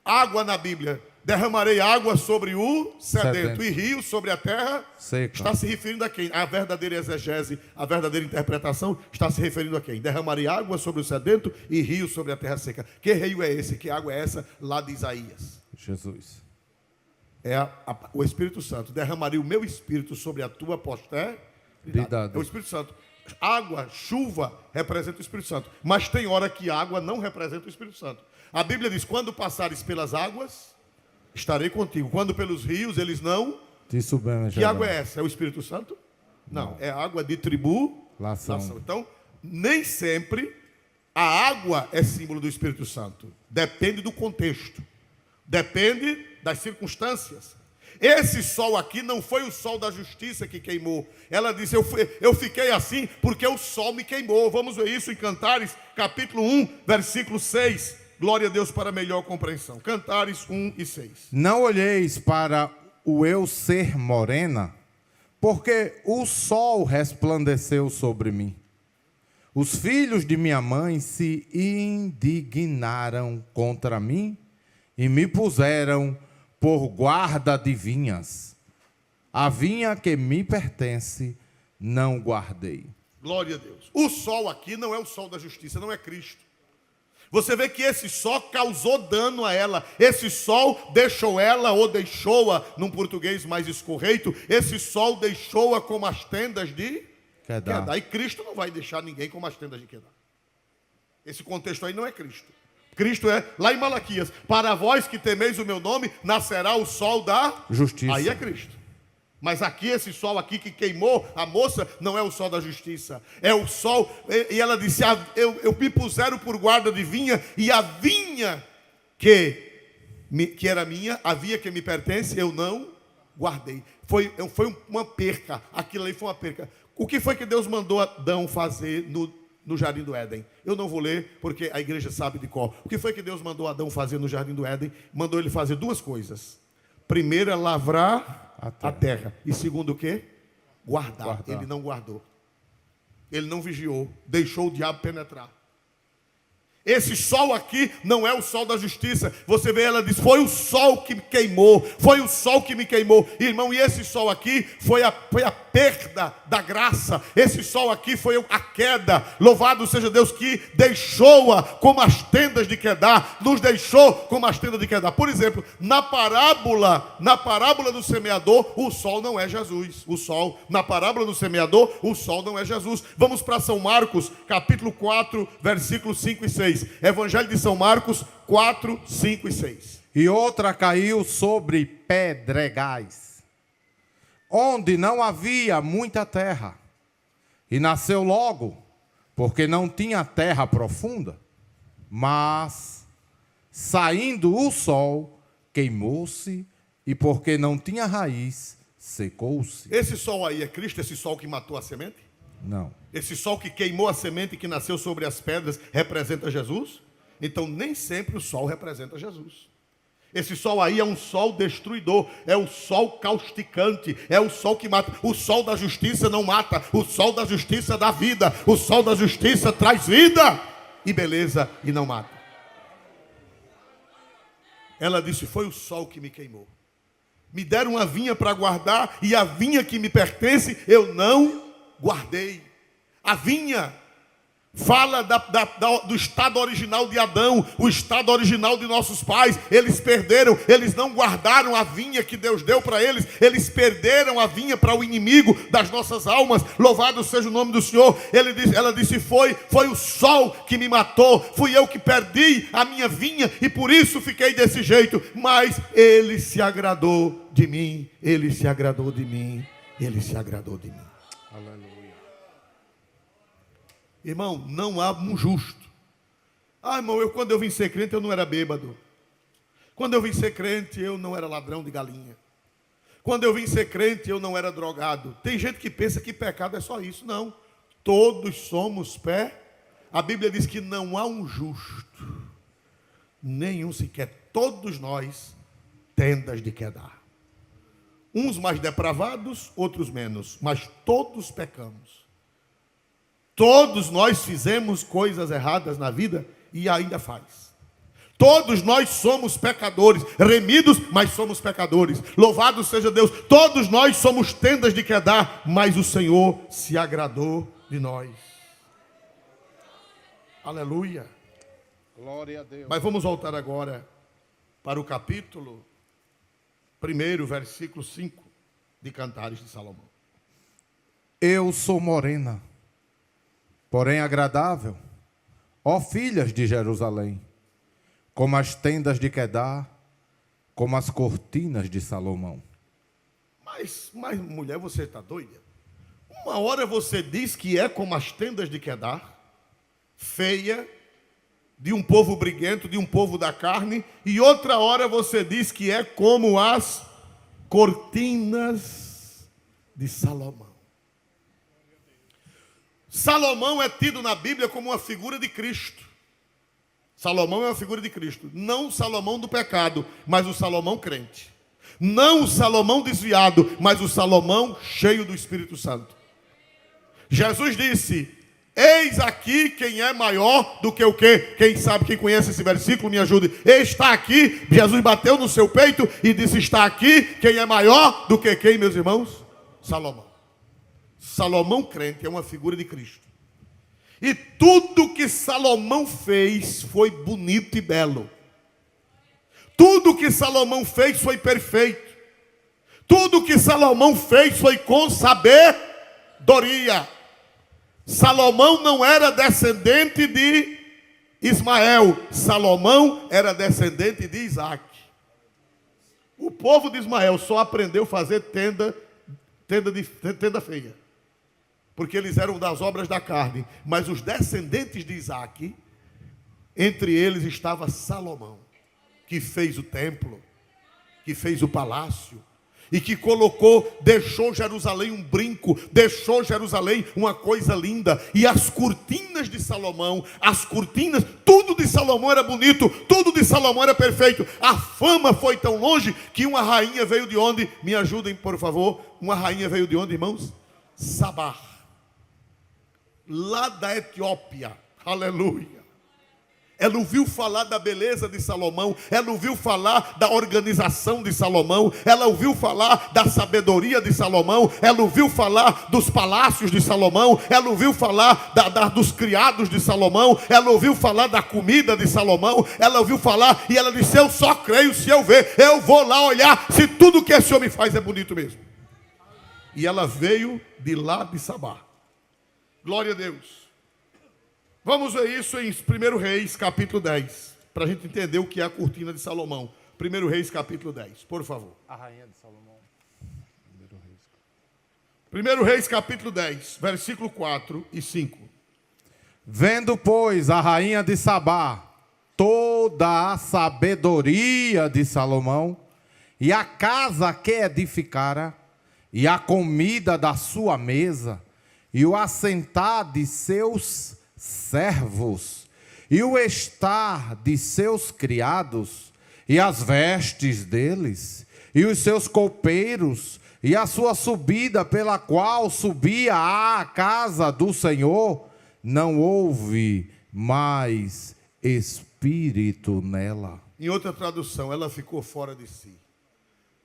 água na Bíblia. Derramarei água sobre o sedento e rio sobre a terra seca. Está se referindo a quem? A verdadeira exegese, a verdadeira interpretação está se referindo a quem? Derramarei água sobre o sedento e rio sobre a terra seca. Que rio é esse? Que água é essa? Lá de Isaías. Jesus. É o Espírito Santo. Derramarei o meu Espírito sobre a tua posteridade. É o Espírito Santo. Água, chuva, representa o Espírito Santo. Mas tem hora que água não representa o Espírito Santo. A Bíblia diz, quando passares pelas águas, estarei contigo. Quando pelos rios, eles não... Que água é essa? É o Espírito Santo? Não. É água de tribulação. Então, nem sempre a água é símbolo do Espírito Santo. Depende do contexto. Depende das circunstâncias. Esse sol aqui não foi o sol da justiça que queimou. Ela disse, eu fiquei assim porque o sol me queimou. Vamos ver isso em Cantares, capítulo 1, versículo 6. Glória a Deus para melhor compreensão. Cantares 1 e 6. Não olheis para o eu ser morena, porque o sol resplandeceu sobre mim. Os filhos de minha mãe se indignaram contra mim e me puseram por guarda de vinhas. A vinha que me pertence não guardei. Glória a Deus. O sol aqui não é o sol da justiça, não é Cristo. Você vê que esse sol causou dano a ela. Esse sol deixou ela, ou deixou-a, num português mais escorreito, esse sol deixou-a como as tendas de Quedar. E Cristo não vai deixar ninguém como as tendas de Quedar. Esse contexto aí não é Cristo. Cristo é, lá em Malaquias, para vós que temeis o meu nome, nascerá o sol da justiça. Aí é Cristo. Mas aqui, esse sol aqui que queimou a moça, não é o sol da justiça. É o sol, e ela disse, eu me puseram por guarda de vinha, e a vinha que era minha, a vinha que me pertence, eu não guardei. Foi uma perca, aquilo ali foi uma perca. O que foi que Deus mandou Adão fazer no Jardim do Éden? Eu não vou ler, porque a igreja sabe de cor. O que foi que Deus mandou Adão fazer no Jardim do Éden? Mandou ele fazer duas coisas. Primeiro é lavrar a terra. E segundo o quê? Guardar. Ele não guardou. Ele não vigiou. Deixou o diabo penetrar. Esse sol aqui não é o sol da justiça. Você vê, ela diz, foi o sol que me queimou. Foi o sol que me queimou. Irmão, e esse sol aqui foi a perda da graça. Esse sol aqui foi a queda. Louvado seja Deus que deixou-a como as tendas de Quedar. Nos deixou como as tendas de Quedar. Por exemplo, na parábola do semeador, o sol não é Jesus. Na parábola do semeador, o sol não é Jesus. Vamos para São Marcos, capítulo 4, versículos 5 e 6. Evangelho de São Marcos 4, 5 e 6. E outra caiu sobre pedregais, onde não havia muita terra. e nasceu logo, porque não tinha terra profunda. Mas, saindo o sol, queimou-se, e porque não tinha raiz, secou-se. Esse sol aí é Cristo, esse sol que matou a semente? Não. Esse sol que queimou a semente e que nasceu sobre as pedras representa Jesus? Então nem sempre o sol representa Jesus. Esse sol aí é um sol destruidor, é o sol causticante, é o sol que mata. O sol da justiça não mata, o sol da justiça dá vida, o sol da justiça traz vida e beleza e não mata. Ela disse, foi o sol que me queimou. Me deram uma vinha para guardar e a vinha que me pertence eu não guardei. A vinha fala do estado original de Adão, o estado original de nossos pais. Eles perderam, eles não guardaram a vinha que Deus deu para eles. Eles perderam a vinha para o inimigo das nossas almas. Louvado seja o nome do Senhor. Ela disse, foi o sol que me matou. Fui eu que perdi a minha vinha e por isso fiquei desse jeito. Mas Ele se agradou de mim. Ele se agradou de mim. Ele se agradou de mim. Aleluia. Irmão, não há um justo. Ah, irmão, quando eu vim ser crente, eu não era bêbado. Quando eu vim ser crente, eu não era ladrão de galinha. Quando eu vim ser crente, eu não era drogado. Tem gente que pensa que pecado é só isso. Não. Todos somos A Bíblia diz que não há um justo. Nenhum sequer. Todos nós, tendas de quedar. Uns mais depravados, outros menos. Mas todos pecamos. Todos nós fizemos coisas erradas na vida e ainda faz. Todos nós somos pecadores, remidos, mas somos pecadores. Louvado seja Deus. Todos nós somos tendas de quedar, mas o Senhor se agradou de nós. Aleluia. Glória a Deus. Mas vamos voltar agora para o capítulo 1, versículo 5 de Cantares de Salomão. Eu sou morena, porém agradável, ó filhas de Jerusalém, como as tendas de Quedar, como as cortinas de Salomão. Mas mulher, você está doida? Uma hora você diz que é como as tendas de Quedar, feia, de um povo briguento, de um povo da carne, e outra hora você diz que é como as cortinas de Salomão. Salomão é tido na Bíblia como uma figura de Cristo. Salomão é uma figura de Cristo. Não o Salomão do pecado, mas o Salomão crente. Não o Salomão desviado, mas o Salomão cheio do Espírito Santo. Jesus disse, eis aqui quem é maior do que o quê? Quem sabe, quem conhece esse versículo, me ajude. Está aqui, Jesus bateu no seu peito e disse, está aqui quem é maior do que quem, meus irmãos? Salomão. Salomão crente é uma figura de Cristo. E tudo que Salomão fez foi bonito e belo. Tudo que Salomão fez foi perfeito. Tudo que Salomão fez foi com sabedoria. Salomão não era descendente de Ismael. Salomão era descendente de Isaac. O povo de Ismael só aprendeu a fazer tenda feia, porque eles eram das obras da carne. Mas os descendentes de Isaac, entre eles estava Salomão, que fez o templo, que fez o palácio, e que deixou Jerusalém um brinco, deixou Jerusalém uma coisa linda. E as cortinas de Salomão, tudo de Salomão era bonito, tudo de Salomão era perfeito. A fama foi tão longe que uma rainha veio de onde? Me ajudem, por favor. Uma rainha veio de onde, irmãos? Sabá, lá da Etiópia. Aleluia. Ela ouviu falar da beleza de Salomão, ela ouviu falar da organização de Salomão, ela ouviu falar da sabedoria de Salomão, ela ouviu falar dos palácios de Salomão, ela ouviu falar dos criados de Salomão, ela ouviu falar da comida de Salomão, ela ouviu falar e ela disse, eu só creio se eu ver, eu vou lá olhar se tudo que esse homem faz é bonito mesmo. E ela veio de lá de Sabá. Glória a Deus. Vamos ver isso em 1 Reis, capítulo 10, para a gente entender o que é a cortina de Salomão. 1 Reis, capítulo 10, por favor. A rainha de Salomão. 1 Reis capítulo 10, versículo 4 e 5. Vendo, pois, a rainha de Sabá toda a sabedoria de Salomão, e a casa que edificara, e a comida da sua mesa, e o assentar de seus servos, e o estar de seus criados, e as vestes deles, e os seus copeiros, e a sua subida pela qual subia à casa do Senhor, não houve mais espírito nela. Em outra tradução, ela ficou fora de si.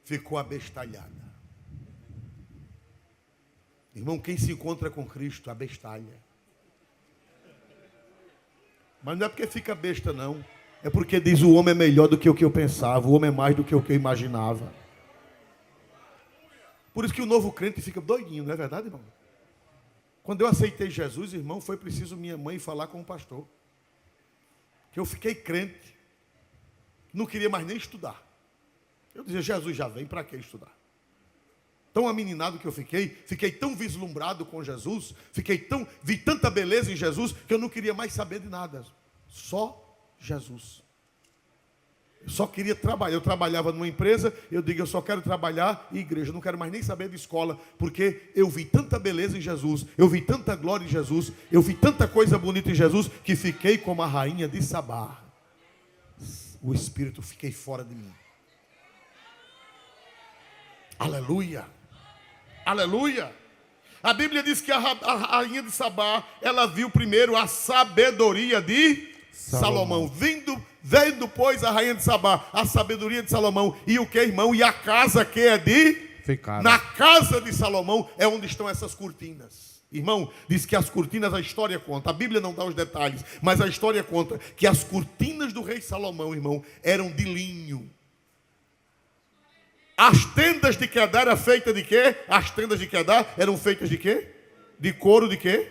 Ficou abestalhada. Irmão, quem se encontra com Cristo, abestalha. Mas não é porque fica besta, não. É porque diz: o homem é melhor do que o que eu pensava. O homem é mais do que o que eu imaginava. Por isso que o novo crente fica doidinho, não é verdade, irmão? Quando eu aceitei Jesus, irmão, foi preciso minha mãe falar com o pastor. Que eu fiquei crente. Não queria mais nem estudar. Eu dizia: Jesus já vem, para que estudar? Tão ameninado que eu fiquei tão vislumbrado com Jesus, vi tanta beleza em Jesus, que eu não queria mais saber de nada. Só Jesus. Eu só queria trabalhar. Eu trabalhava numa empresa, eu digo: eu só quero trabalhar em igreja, eu não quero mais nem saber de escola, porque eu vi tanta beleza em Jesus, eu vi tanta glória em Jesus, eu vi tanta coisa bonita em Jesus, que fiquei como a rainha de Sabá. O Espírito, fiquei fora de mim. Aleluia. Aleluia. A Bíblia diz que a rainha de Sabá, ela viu primeiro a sabedoria de Salomão. Vendo, pois, a rainha de Sabá a sabedoria de Salomão. E o que, irmão? E a casa que é de... Ficaram. Na casa de Salomão é onde estão essas cortinas. Irmão, diz que as cortinas, a história conta. A Bíblia não dá os detalhes, mas a história conta que as cortinas do rei Salomão, irmão, eram de linho. As tendas de Quedar eram feitas de quê? As tendas de Quedar eram feitas de quê? De couro de quê?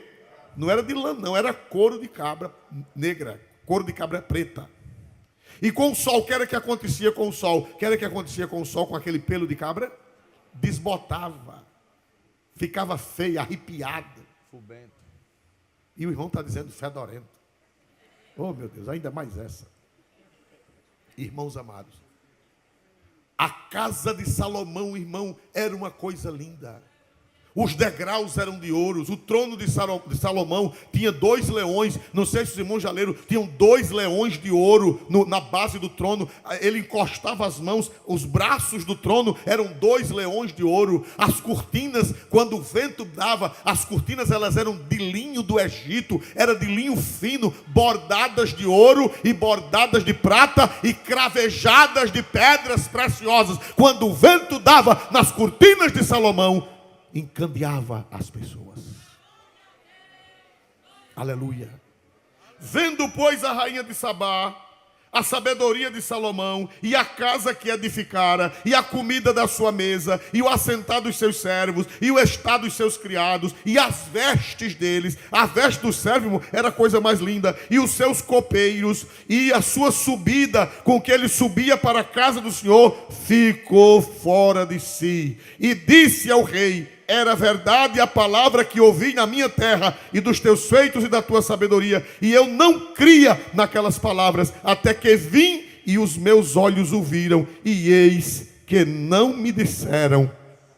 Não era de lã, não, era couro de cabra negra, couro de cabra preta. E com o sol, o que era que acontecia com o sol? O que era que acontecia com o sol, com aquele pelo de cabra? Desbotava, ficava feio, arrepiado. Fubento. E o irmão está dizendo fedorento. Oh, meu Deus, ainda mais essa. Irmãos amados, a casa de Salomão, irmão, era uma coisa linda. Os degraus eram de ouro. O trono de Salomão tinha 2 leões. Não sei se os irmãos já leram. Tinham 2 leões de ouro na base do trono. Ele encostava as mãos. Os braços do trono eram 2 leões de ouro. As cortinas, quando o vento dava, as cortinas elas eram de linho do Egito. Era de linho fino, bordadas de ouro e bordadas de prata e cravejadas de pedras preciosas. Quando o vento dava nas cortinas de Salomão, encandeava as pessoas. Aleluia. Vendo, pois, a rainha de Sabá a sabedoria de Salomão, e a casa que edificara, e a comida da sua mesa, e o assentar dos seus servos, e o estar dos seus criados, e as vestes deles. A veste do servo era a coisa mais linda, e os seus copeiros, e a sua subida, com que ele subia para a casa do Senhor, ficou fora de si. E disse ao rei: era verdade a palavra que ouvi na minha terra, e dos teus feitos e da tua sabedoria, e eu não cria naquelas palavras, até que vim e os meus olhos o viram, e eis que não me disseram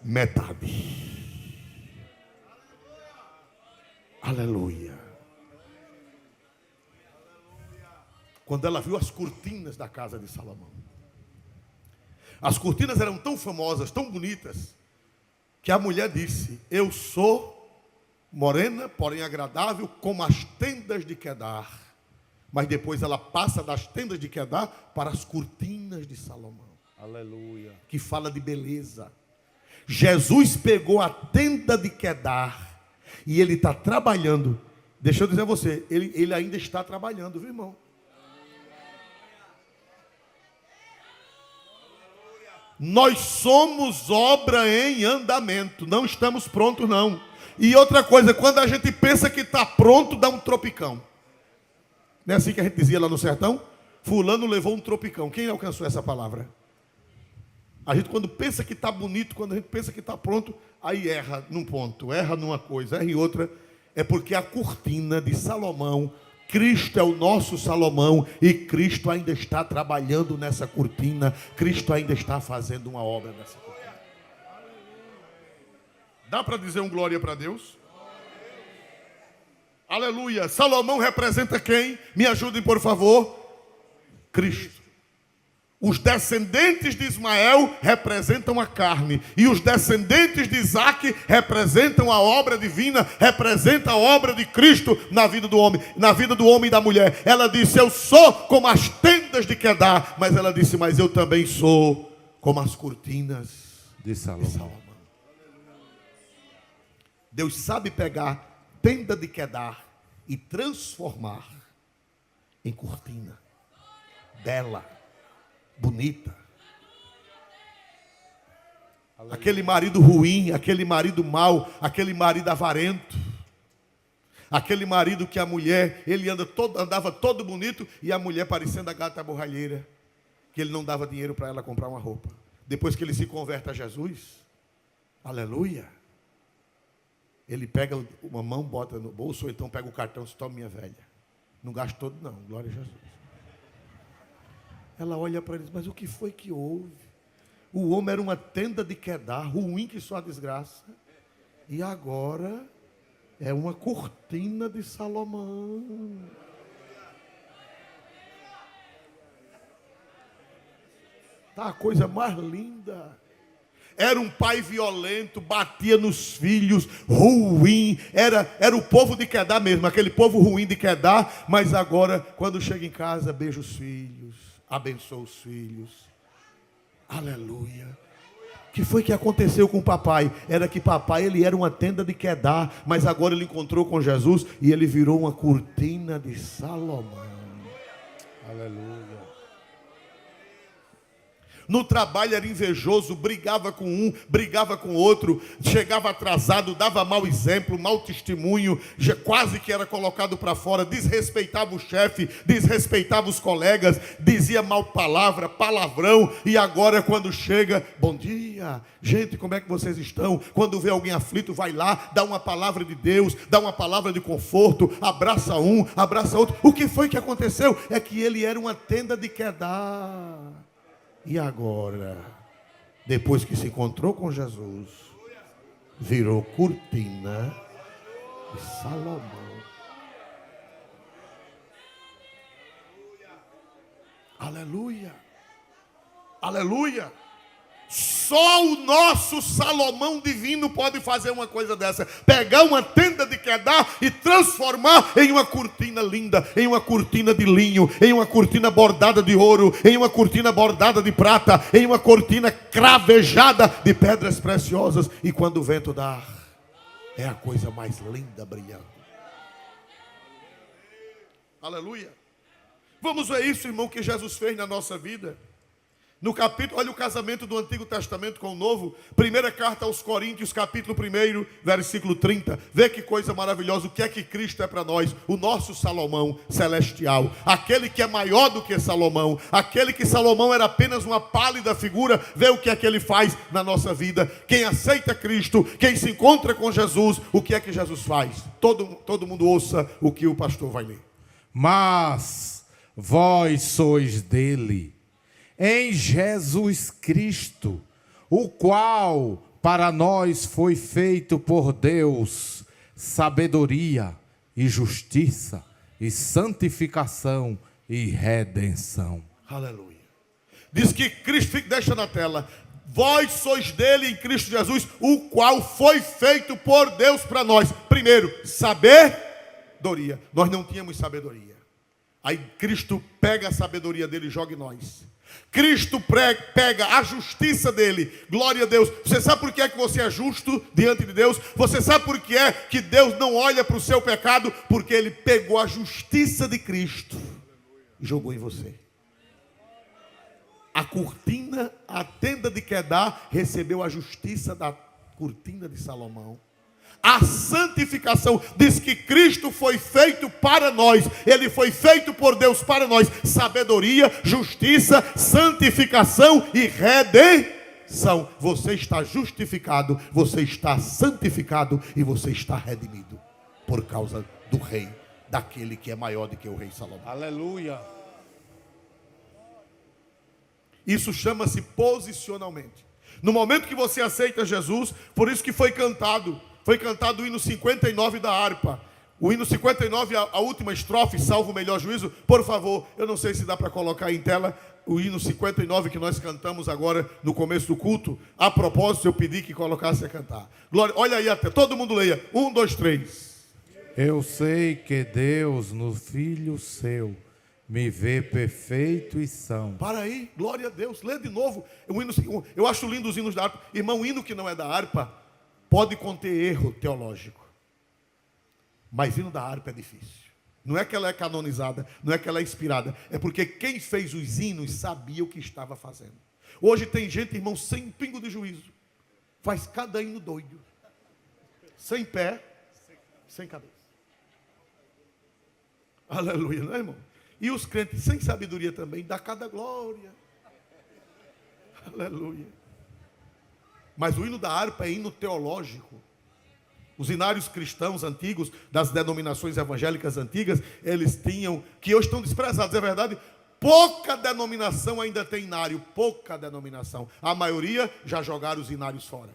metade. Aleluia. Quando ela viu as cortinas da casa de Salomão, as cortinas eram tão famosas, tão bonitas, que a mulher disse: eu sou morena, porém agradável, como as tendas de Quedar. Mas depois ela passa das tendas de Quedar para as cortinas de Salomão. Aleluia. Que fala de beleza. Jesus pegou a tenda de Quedar e ele está trabalhando. Deixa eu dizer a você, ele ainda está trabalhando, viu, irmão? Nós somos obra em andamento. Não estamos prontos, não. E outra coisa, quando a gente pensa que está pronto, dá um tropicão. Não é assim que a gente dizia lá no sertão? Fulano levou um tropicão. Quem alcançou essa palavra? A gente quando pensa que está bonito, quando a gente pensa que está pronto, aí erra num ponto, erra numa coisa, erra em outra. É porque a cortina de Salomão, Cristo é o nosso Salomão e Cristo ainda está trabalhando nessa cortina. Cristo ainda está fazendo uma obra nessa cortina. Dá para dizer um glória para Deus? Aleluia. Salomão representa quem? Me ajudem, por favor. Cristo. Os descendentes de Ismael representam a carne. E os descendentes de Isaac representam a obra divina, representam a obra de Cristo na vida do homem e da mulher. Ela disse, eu sou como as tendas de Quedar. Mas ela disse, mas eu também sou como as cortinas De Salomão. Deus sabe pegar tenda de Quedar e transformar em cortina. Bela. Bonita. Aquele marido ruim, aquele marido mau, aquele marido avarento, aquele marido que a mulher, ele andava todo bonito e a mulher parecendo a gata borralheira, que ele não dava dinheiro para ela comprar uma roupa. Depois que ele se converte a Jesus, aleluia, ele pega uma mão, bota no bolso, ou então pega o cartão e diz, toma minha velha. Não gasta todo não, glória a Jesus. Ela olha para ele e diz, mas o que foi que houve? O homem era uma tenda de Quedar, ruim que só a desgraça. E agora é uma cortina de Salomão. Tá a coisa mais linda. Era um pai violento, batia nos filhos, ruim. Era o povo de Quedar mesmo, aquele povo ruim de Quedar. Mas agora, quando chega em casa, beija os filhos. Abençoa os filhos. Aleluia. O que foi que aconteceu com o papai? Era que papai, ele era uma tenda de Quedar, mas agora ele encontrou com Jesus e ele virou uma cortina de Salomão. Aleluia. No trabalho era invejoso, brigava com um, brigava com outro, chegava atrasado, dava mau exemplo, mau testemunho, já quase que era colocado para fora, desrespeitava o chefe, desrespeitava os colegas, dizia mal palavra, palavrão, e agora quando chega, bom dia, gente, como é que vocês estão? Quando vê alguém aflito, vai lá, dá uma palavra de Deus, dá uma palavra de conforto, abraça um, abraça outro. O que foi que aconteceu? É que ele era uma tenda de Quedar. E agora, depois que se encontrou com Jesus, virou cortina de Salomão. Aleluia. Aleluia. Só o nosso Salomão divino pode fazer uma coisa dessa. Pegar uma tenda de Quedar e transformar em uma cortina linda, em uma cortina de linho, em uma cortina bordada de ouro, em uma cortina bordada de prata, em uma cortina cravejada de pedras preciosas. E quando o vento dá, é a coisa mais linda brilhando. Aleluia. Vamos ver isso, irmão, que Jesus fez na nossa vida. No capítulo, olha o casamento do Antigo Testamento com o Novo. Primeira carta aos Coríntios, capítulo 1, versículo 30. Vê que coisa maravilhosa, o que é que Cristo é para nós. O nosso Salomão celestial. Aquele que é maior do que Salomão. Aquele que Salomão era apenas uma pálida figura. Vê o que é que ele faz na nossa vida. Quem aceita Cristo, quem se encontra com Jesus, o que é que Jesus faz? Todo mundo ouça o que o pastor vai ler. Mas vós sois dele, em Jesus Cristo, o qual para nós foi feito por Deus sabedoria e justiça e santificação e redenção. Aleluia. Diz que Cristo, deixa na tela, vós sois dele em Cristo Jesus, o qual foi feito por Deus para nós. Primeiro, sabedoria. Nós não tínhamos sabedoria. Aí Cristo pega a sabedoria dele e joga em nós. Cristo pega a justiça dele. Glória a Deus. Você sabe por que é que você é justo diante de Deus? Você sabe por que é que Deus não olha para o seu pecado? Porque ele pegou a justiça de Cristo e jogou em você. A cortina, a tenda de Quedar recebeu a justiça da cortina de Salomão. A santificação diz que Cristo foi feito para nós. Ele foi feito por Deus para nós. Sabedoria, justiça, santificação e redenção. são: você está justificado, você está santificado e você está redimido por causa do rei, daquele que é maior do que o rei Salomão. Aleluia. Isso chama-se posicionalmente. No momento que você aceita Jesus, por isso que foi cantado o hino 59 da harpa. O hino 59, a última estrofe, salvo o melhor juízo. Por favor, eu não sei se dá para colocar aí em tela o hino 59 que nós cantamos agora no começo do culto. A propósito, eu pedi que colocasse a cantar. Glória, olha aí até, todo mundo leia. 1, 2, 3. Eu sei que Deus no Filho seu me vê perfeito e são. Para aí, glória a Deus. Lê de novo. Eu acho lindo os hinos da harpa. Irmão, hino que não é da harpa pode conter erro teológico. Mas hino da harpa é difícil. Não é que ela é canonizada, não é que ela é inspirada. É porque quem fez os hinos sabia o que estava fazendo. Hoje tem gente, irmão, sem pingo de juízo. Faz cada hino doido. Sem pé, sem cabeça. Aleluia, não é, irmão? E os crentes sem sabedoria também, dá cada glória. Aleluia. Mas o hino da harpa é hino teológico. Os hinários cristãos antigos, das denominações evangélicas antigas, eles tinham, que hoje estão desprezados, é verdade? Pouca denominação ainda tem hinário, pouca denominação. A maioria já jogaram os hinários fora.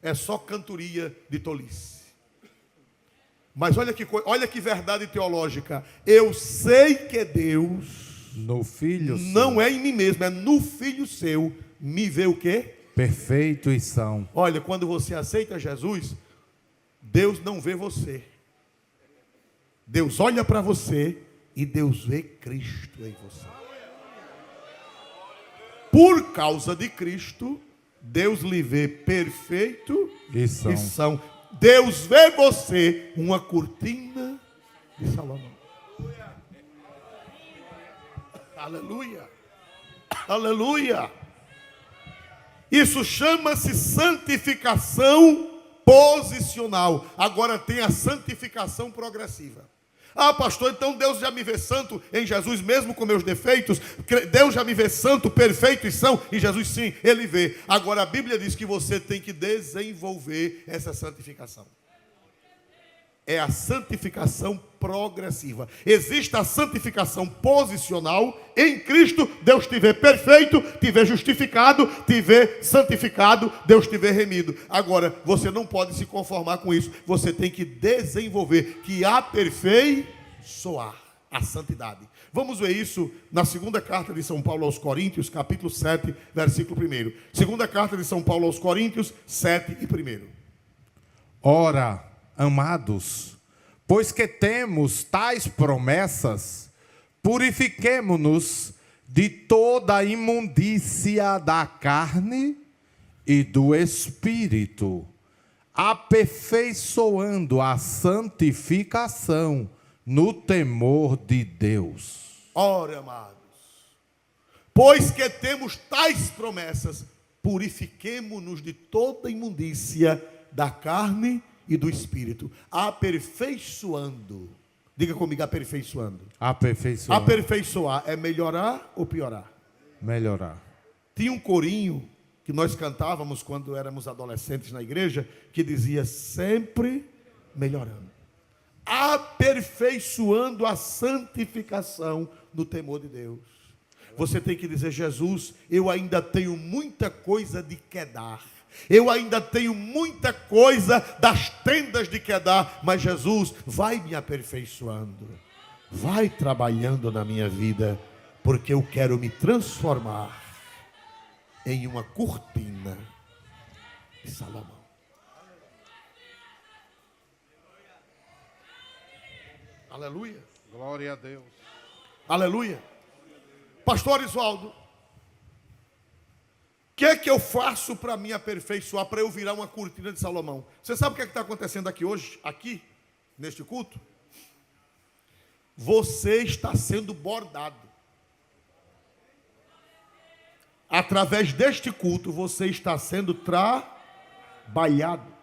É só cantoria de tolice. Mas olha que verdade teológica. Eu sei que Deus no Filho não é em mim mesmo, é no Filho seu. Me vê o quê? Perfeito e são. Olha, quando você aceita Jesus, Deus não vê você. Deus olha para você e Deus vê Cristo em você. Por causa de Cristo, Deus lhe vê perfeito e são. Deus vê você uma cortina de Salomão. Aleluia. Aleluia. Isso chama-se santificação posicional. Agora tem a santificação progressiva. Ah, pastor, então Deus já me vê santo em Jesus, mesmo com meus defeitos? Deus já me vê santo, perfeito e são em Jesus? Sim, Ele vê. Agora a Bíblia diz que você tem que desenvolver essa santificação. É a santificação progressiva. Existe a santificação posicional. Em Cristo, Deus te vê perfeito, te vê justificado, te vê santificado, Deus te vê remido. Agora, você não pode se conformar com isso. Você tem que desenvolver, que aperfeiçoar a santidade. Vamos ver isso na segunda carta de São Paulo aos Coríntios, capítulo 7, versículo 1. Segunda carta de São Paulo aos Coríntios, 7 e 1. Ora, amados, pois que temos tais promessas, purifiquemo-nos de toda a imundícia da carne e do espírito, aperfeiçoando a santificação no temor de Deus. Ora, amados, pois que temos tais promessas, purifiquemo-nos de toda a imundícia da carne e do espírito, aperfeiçoando. Diga comigo, aperfeiçoando. Aperfeiçoando. Aperfeiçoar é melhorar ou piorar? Melhorar. Tinha um corinho que nós cantávamos quando éramos adolescentes na igreja, que dizia sempre melhorando. Aperfeiçoando a santificação no temor de Deus. Você tem que dizer: Jesus, eu ainda tenho muita coisa de quedar. Eu ainda tenho muita coisa das tendas de Quedar, mas Jesus vai me aperfeiçoando, vai trabalhando na minha vida, porque eu quero me transformar em uma cortina de Salomão. Aleluia. Glória a Deus. Aleluia. Pastor Oswaldo, o que é que eu faço para me aperfeiçoar, para eu virar uma cortina de Salomão? Você sabe o que é que está acontecendo aqui hoje, aqui, neste culto? Você está sendo bordado. Através deste culto, você está sendo trabalhado.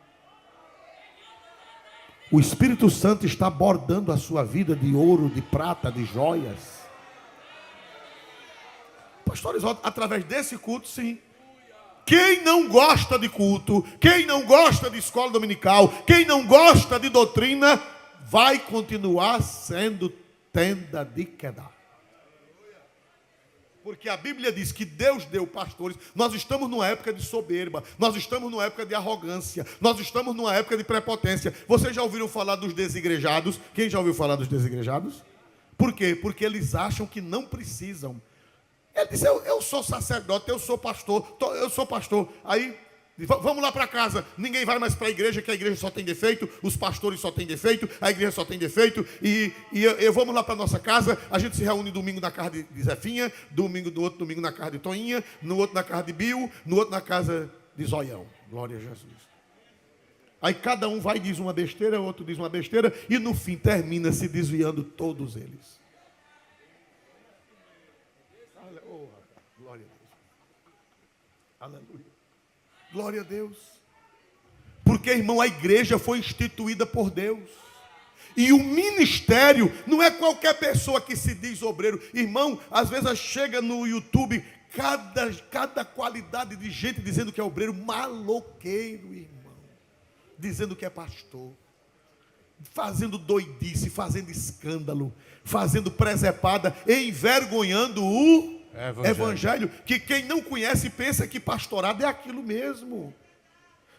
O Espírito Santo está bordando a sua vida de ouro, de prata, de joias. Pastor Oswaldo, através desse culto, sim. O quem não gosta de culto, quem não gosta de escola dominical, quem não gosta de doutrina, vai continuar sendo tenda de queda. Porque a Bíblia diz que Deus deu pastores. Nós estamos numa época de soberba, nós estamos numa época de arrogância, nós estamos numa época de prepotência. Vocês já ouviram falar dos desigrejados? Quem já ouviu falar dos desigrejados? Por quê? Porque eles acham que não precisam. Ele diz, eu sou sacerdote, eu sou pastor. Aí, vamos lá para casa. Ninguém vai mais para a igreja, que a igreja só tem defeito, os pastores só têm defeito, a igreja só tem defeito. E vamos lá para a nossa casa. A gente se reúne domingo na casa de Zefinha, no outro domingo na casa de Toinha, no outro na casa de Bill, no outro na casa de Zoião. Glória a Jesus. Aí cada um vai e diz uma besteira, outro diz uma besteira, e no fim termina se desviando todos eles. Glória a Deus. Aleluia. Glória a Deus. Porque, irmão, a igreja foi instituída por Deus. E o ministério não é qualquer pessoa que se diz obreiro. Irmão, às vezes chega no YouTube cada qualidade de gente dizendo que é obreiro, maloqueiro, irmão. Dizendo que é pastor. Fazendo doidice, fazendo escândalo, fazendo presepada, envergonhando o Evangelho, que quem não conhece pensa que pastorado é aquilo mesmo.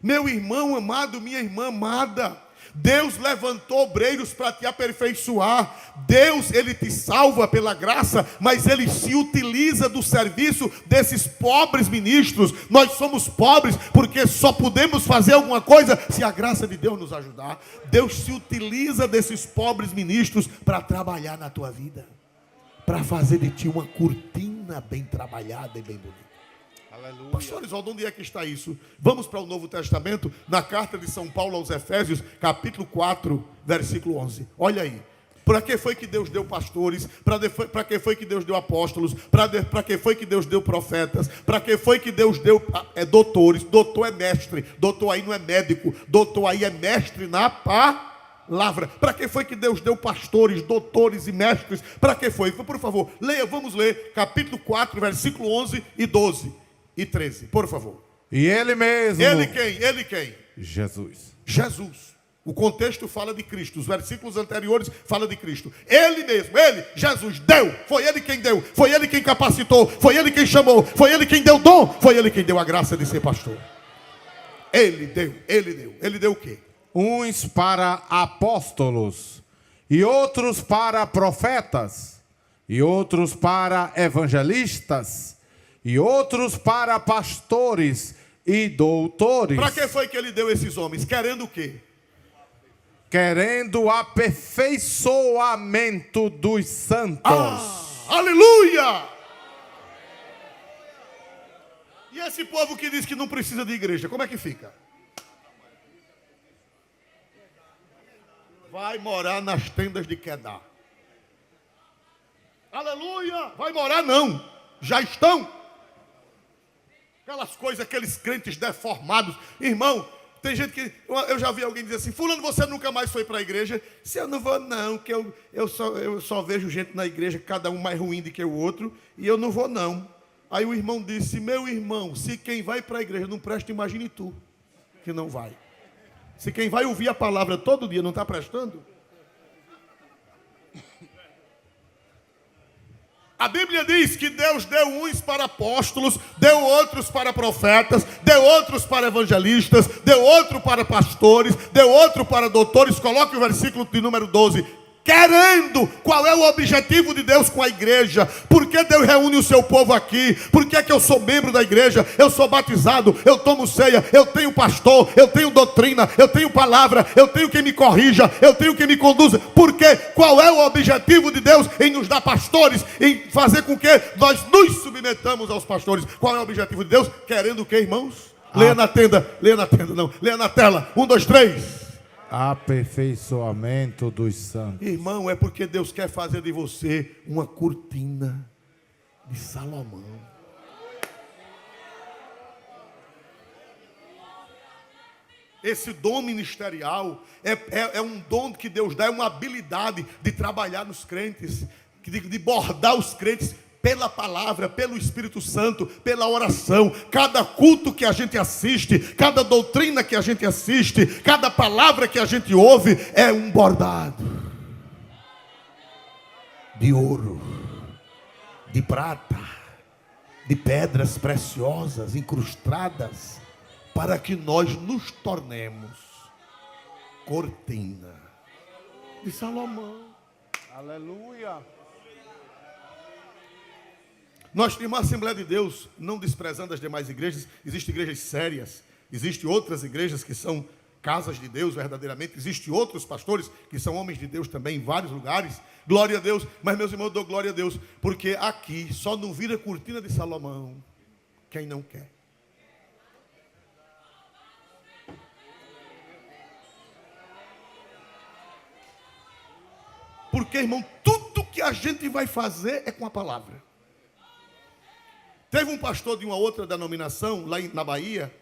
Meu irmão amado, minha irmã amada, Deus levantou obreiros para te aperfeiçoar. Deus, Ele te salva pela graça, mas Ele se utiliza do serviço desses pobres ministros. Nós somos pobres porque só podemos fazer alguma coisa se a graça de Deus nos ajudar. Deus se utiliza desses pobres ministros para trabalhar na tua vida, para fazer de ti uma cortina bem trabalhada e bem bonita. Aleluia. Pastores, onde é que está isso? Vamos para o Novo Testamento, na carta de São Paulo aos Efésios, capítulo 4, versículo 11. Olha aí. Para que foi que Deus deu pastores? Para que foi que Deus deu apóstolos? Para que foi que Deus deu profetas? Para que foi que Deus deu doutores? Doutor é mestre. Doutor aí não é médico. Doutor aí é mestre na palavra. Para que foi que Deus deu pastores, doutores e mestres? Para que foi? Por favor, leia, vamos ler capítulo 4, versículo 11 e 12 e 13, por favor. E Ele mesmo. Ele quem? Ele quem? Jesus. Jesus. O contexto fala de Cristo. Os versículos anteriores falam de Cristo. Ele mesmo, Ele, Jesus, deu. Foi Ele quem deu. Foi Ele quem capacitou. Foi Ele quem chamou. Foi Ele quem deu dom. Foi Ele quem deu a graça de ser pastor. Ele deu. Ele deu. Ele deu o quê? Uns para apóstolos, e outros para profetas, e outros para evangelistas, e outros para pastores e doutores. Para que foi que Ele deu esses homens? Querendo o quê? Querendo aperfeiçoamento dos santos. Aleluia! E esse povo que diz que não precisa de igreja, como é que fica? Vai morar nas tendas de Quedar. Aleluia! Vai morar não, já estão. Aquelas coisas, aqueles crentes deformados. Irmão, tem gente que, eu já vi alguém dizer assim, fulano, você nunca mais foi para a igreja? Se eu não vou não, que eu só vejo gente na igreja, cada um mais ruim do que o outro, e eu não vou não. Aí o irmão disse, meu irmão, se quem vai para a igreja não presta, imagine tu, que não vai. Se quem vai ouvir a palavra todo dia não está prestando. A Bíblia diz que Deus deu uns para apóstolos, deu outros para profetas, deu outros para evangelistas, deu outro para pastores, deu outro para doutores. Coloque o versículo de número 12. Querendo, qual é o objetivo de Deus com a igreja? Por que Deus reúne o seu povo aqui? Por que é que eu sou membro da igreja? Eu sou batizado, eu tomo ceia, eu tenho pastor, eu tenho doutrina, eu tenho palavra, eu tenho quem me corrija, eu tenho quem me conduza. Por quê? Qual é o objetivo de Deus em nos dar pastores, em fazer com que nós nos submetamos aos pastores? Qual é o objetivo de Deus? Querendo o quê, irmãos? Leia na tenda, leia na tela. 1, 2, 3. Aperfeiçoamento dos santos. Irmão, é porque Deus quer fazer de você uma cortina de Salomão. Esse dom ministerial é um dom que Deus dá, é uma habilidade de trabalhar nos crentes, de bordar os crentes pela palavra, pelo Espírito Santo, pela oração. Cada culto que a gente assiste, cada doutrina que a gente assiste, cada palavra que a gente ouve é um bordado de ouro, de prata, de pedras preciosas incrustadas, para que nós nos tornemos cortina de Salomão. Aleluia. Nós temos uma Assembleia de Deus, não desprezando as demais igrejas. Existem igrejas sérias, existem outras igrejas que são casas de Deus verdadeiramente, existem outros pastores que são homens de Deus também em vários lugares. Glória a Deus. Mas, meus irmãos, eu dou glória a Deus, porque aqui só não vira cortina de Salomão quem não quer. Porque, irmão, tudo que a gente vai fazer é com a palavra. Teve um pastor de uma outra denominação, lá na Bahia,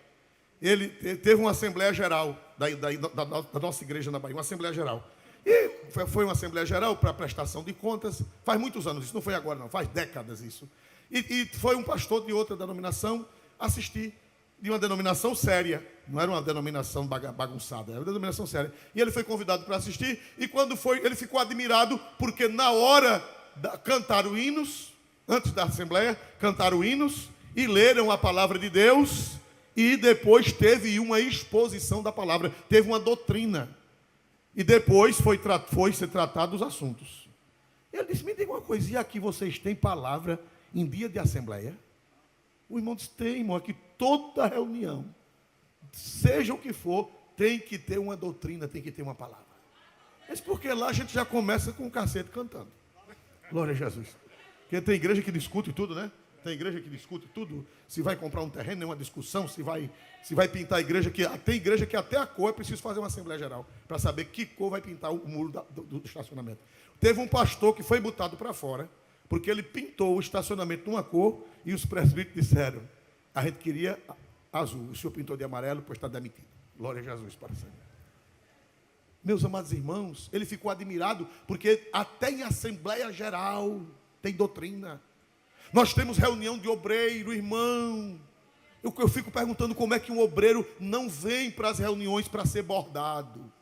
ele teve uma Assembleia Geral da nossa igreja na Bahia, uma Assembleia Geral. E foi uma Assembleia Geral para prestação de contas, faz muitos anos, isso não foi agora não, faz décadas isso. E foi um pastor de outra denominação assistir, de uma denominação séria, não era uma denominação bagunçada, era uma denominação séria. E ele foi convidado para assistir, e quando foi, ele ficou admirado, porque na hora cantaram hinos, antes da Assembleia, cantaram hinos e leram a palavra de Deus, e depois teve uma exposição da palavra, teve uma doutrina, e depois foi ser tratado os assuntos. Ele disse, me diga uma coisa, e aqui vocês têm palavra em dia de Assembleia? O irmão disse, tem, irmão, aqui toda reunião, seja o que for, tem que ter uma doutrina, tem que ter uma palavra. Mas porque lá a gente já começa com o cacete cantando. Glória a Jesus. Porque tem igreja que discute tudo, né? Tem igreja que discute tudo. Se vai comprar um terreno, é uma discussão. Se vai pintar a igreja, tem igreja que até a cor é preciso fazer uma Assembleia Geral para saber que cor vai pintar o muro do estacionamento. Teve um pastor que foi botado para fora, porque ele pintou o estacionamento de uma cor e os presbíteros disseram, a gente queria azul, o senhor pintou de amarelo, pois está demitido. Glória a Jesus para sempre. Meus amados irmãos, ele ficou admirado, porque até em Assembleia Geral tem doutrina. Nós temos reunião de obreiro, irmão. Eu fico perguntando como é que um obreiro não vem para as reuniões para ser bordado.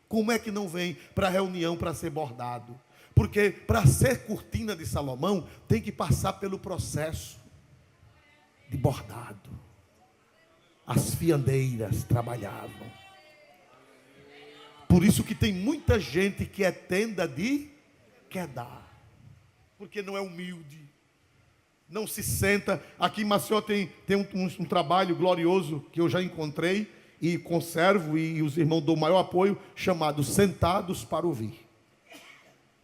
Como é que não vem para a reunião para ser bordado? Porque para ser cortina de Salomão, tem que passar pelo processo de bordado. As fiandeiras trabalhavam. Por isso que tem muita gente que é tenda de quedar. Porque não é humilde. Não se senta. Aqui em Maceió tem um trabalho glorioso que eu já encontrei e conservo, e os irmãos dão o maior apoio, chamado Sentados para Ouvir.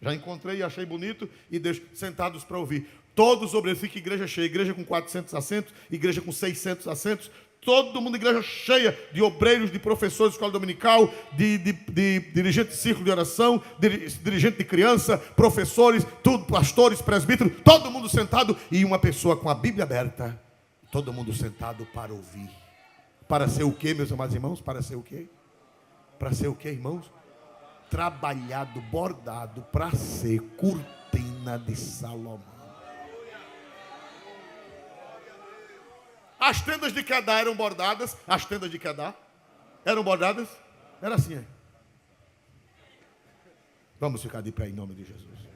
Já encontrei e achei bonito e deixo Sentados para Ouvir. Todos obreiros, fica igreja cheia, igreja com 400 assentos, igreja com 600 assentos, todo mundo igreja cheia de obreiros, de professores de escola dominical, de dirigente de círculo de oração, dirigente de criança, professores, tudo, pastores, presbíteros, todo mundo sentado e uma pessoa com a Bíblia aberta, todo mundo sentado para ouvir. Para ser o quê, meus amados irmãos? Para ser o quê? Para ser o quê, irmãos? Trabalhado, bordado para ser cortina de Salomão. As tendas de Quedar eram bordadas. As tendas de Quedar eram bordadas. Era assim. Vamos ficar de pé em nome de Jesus.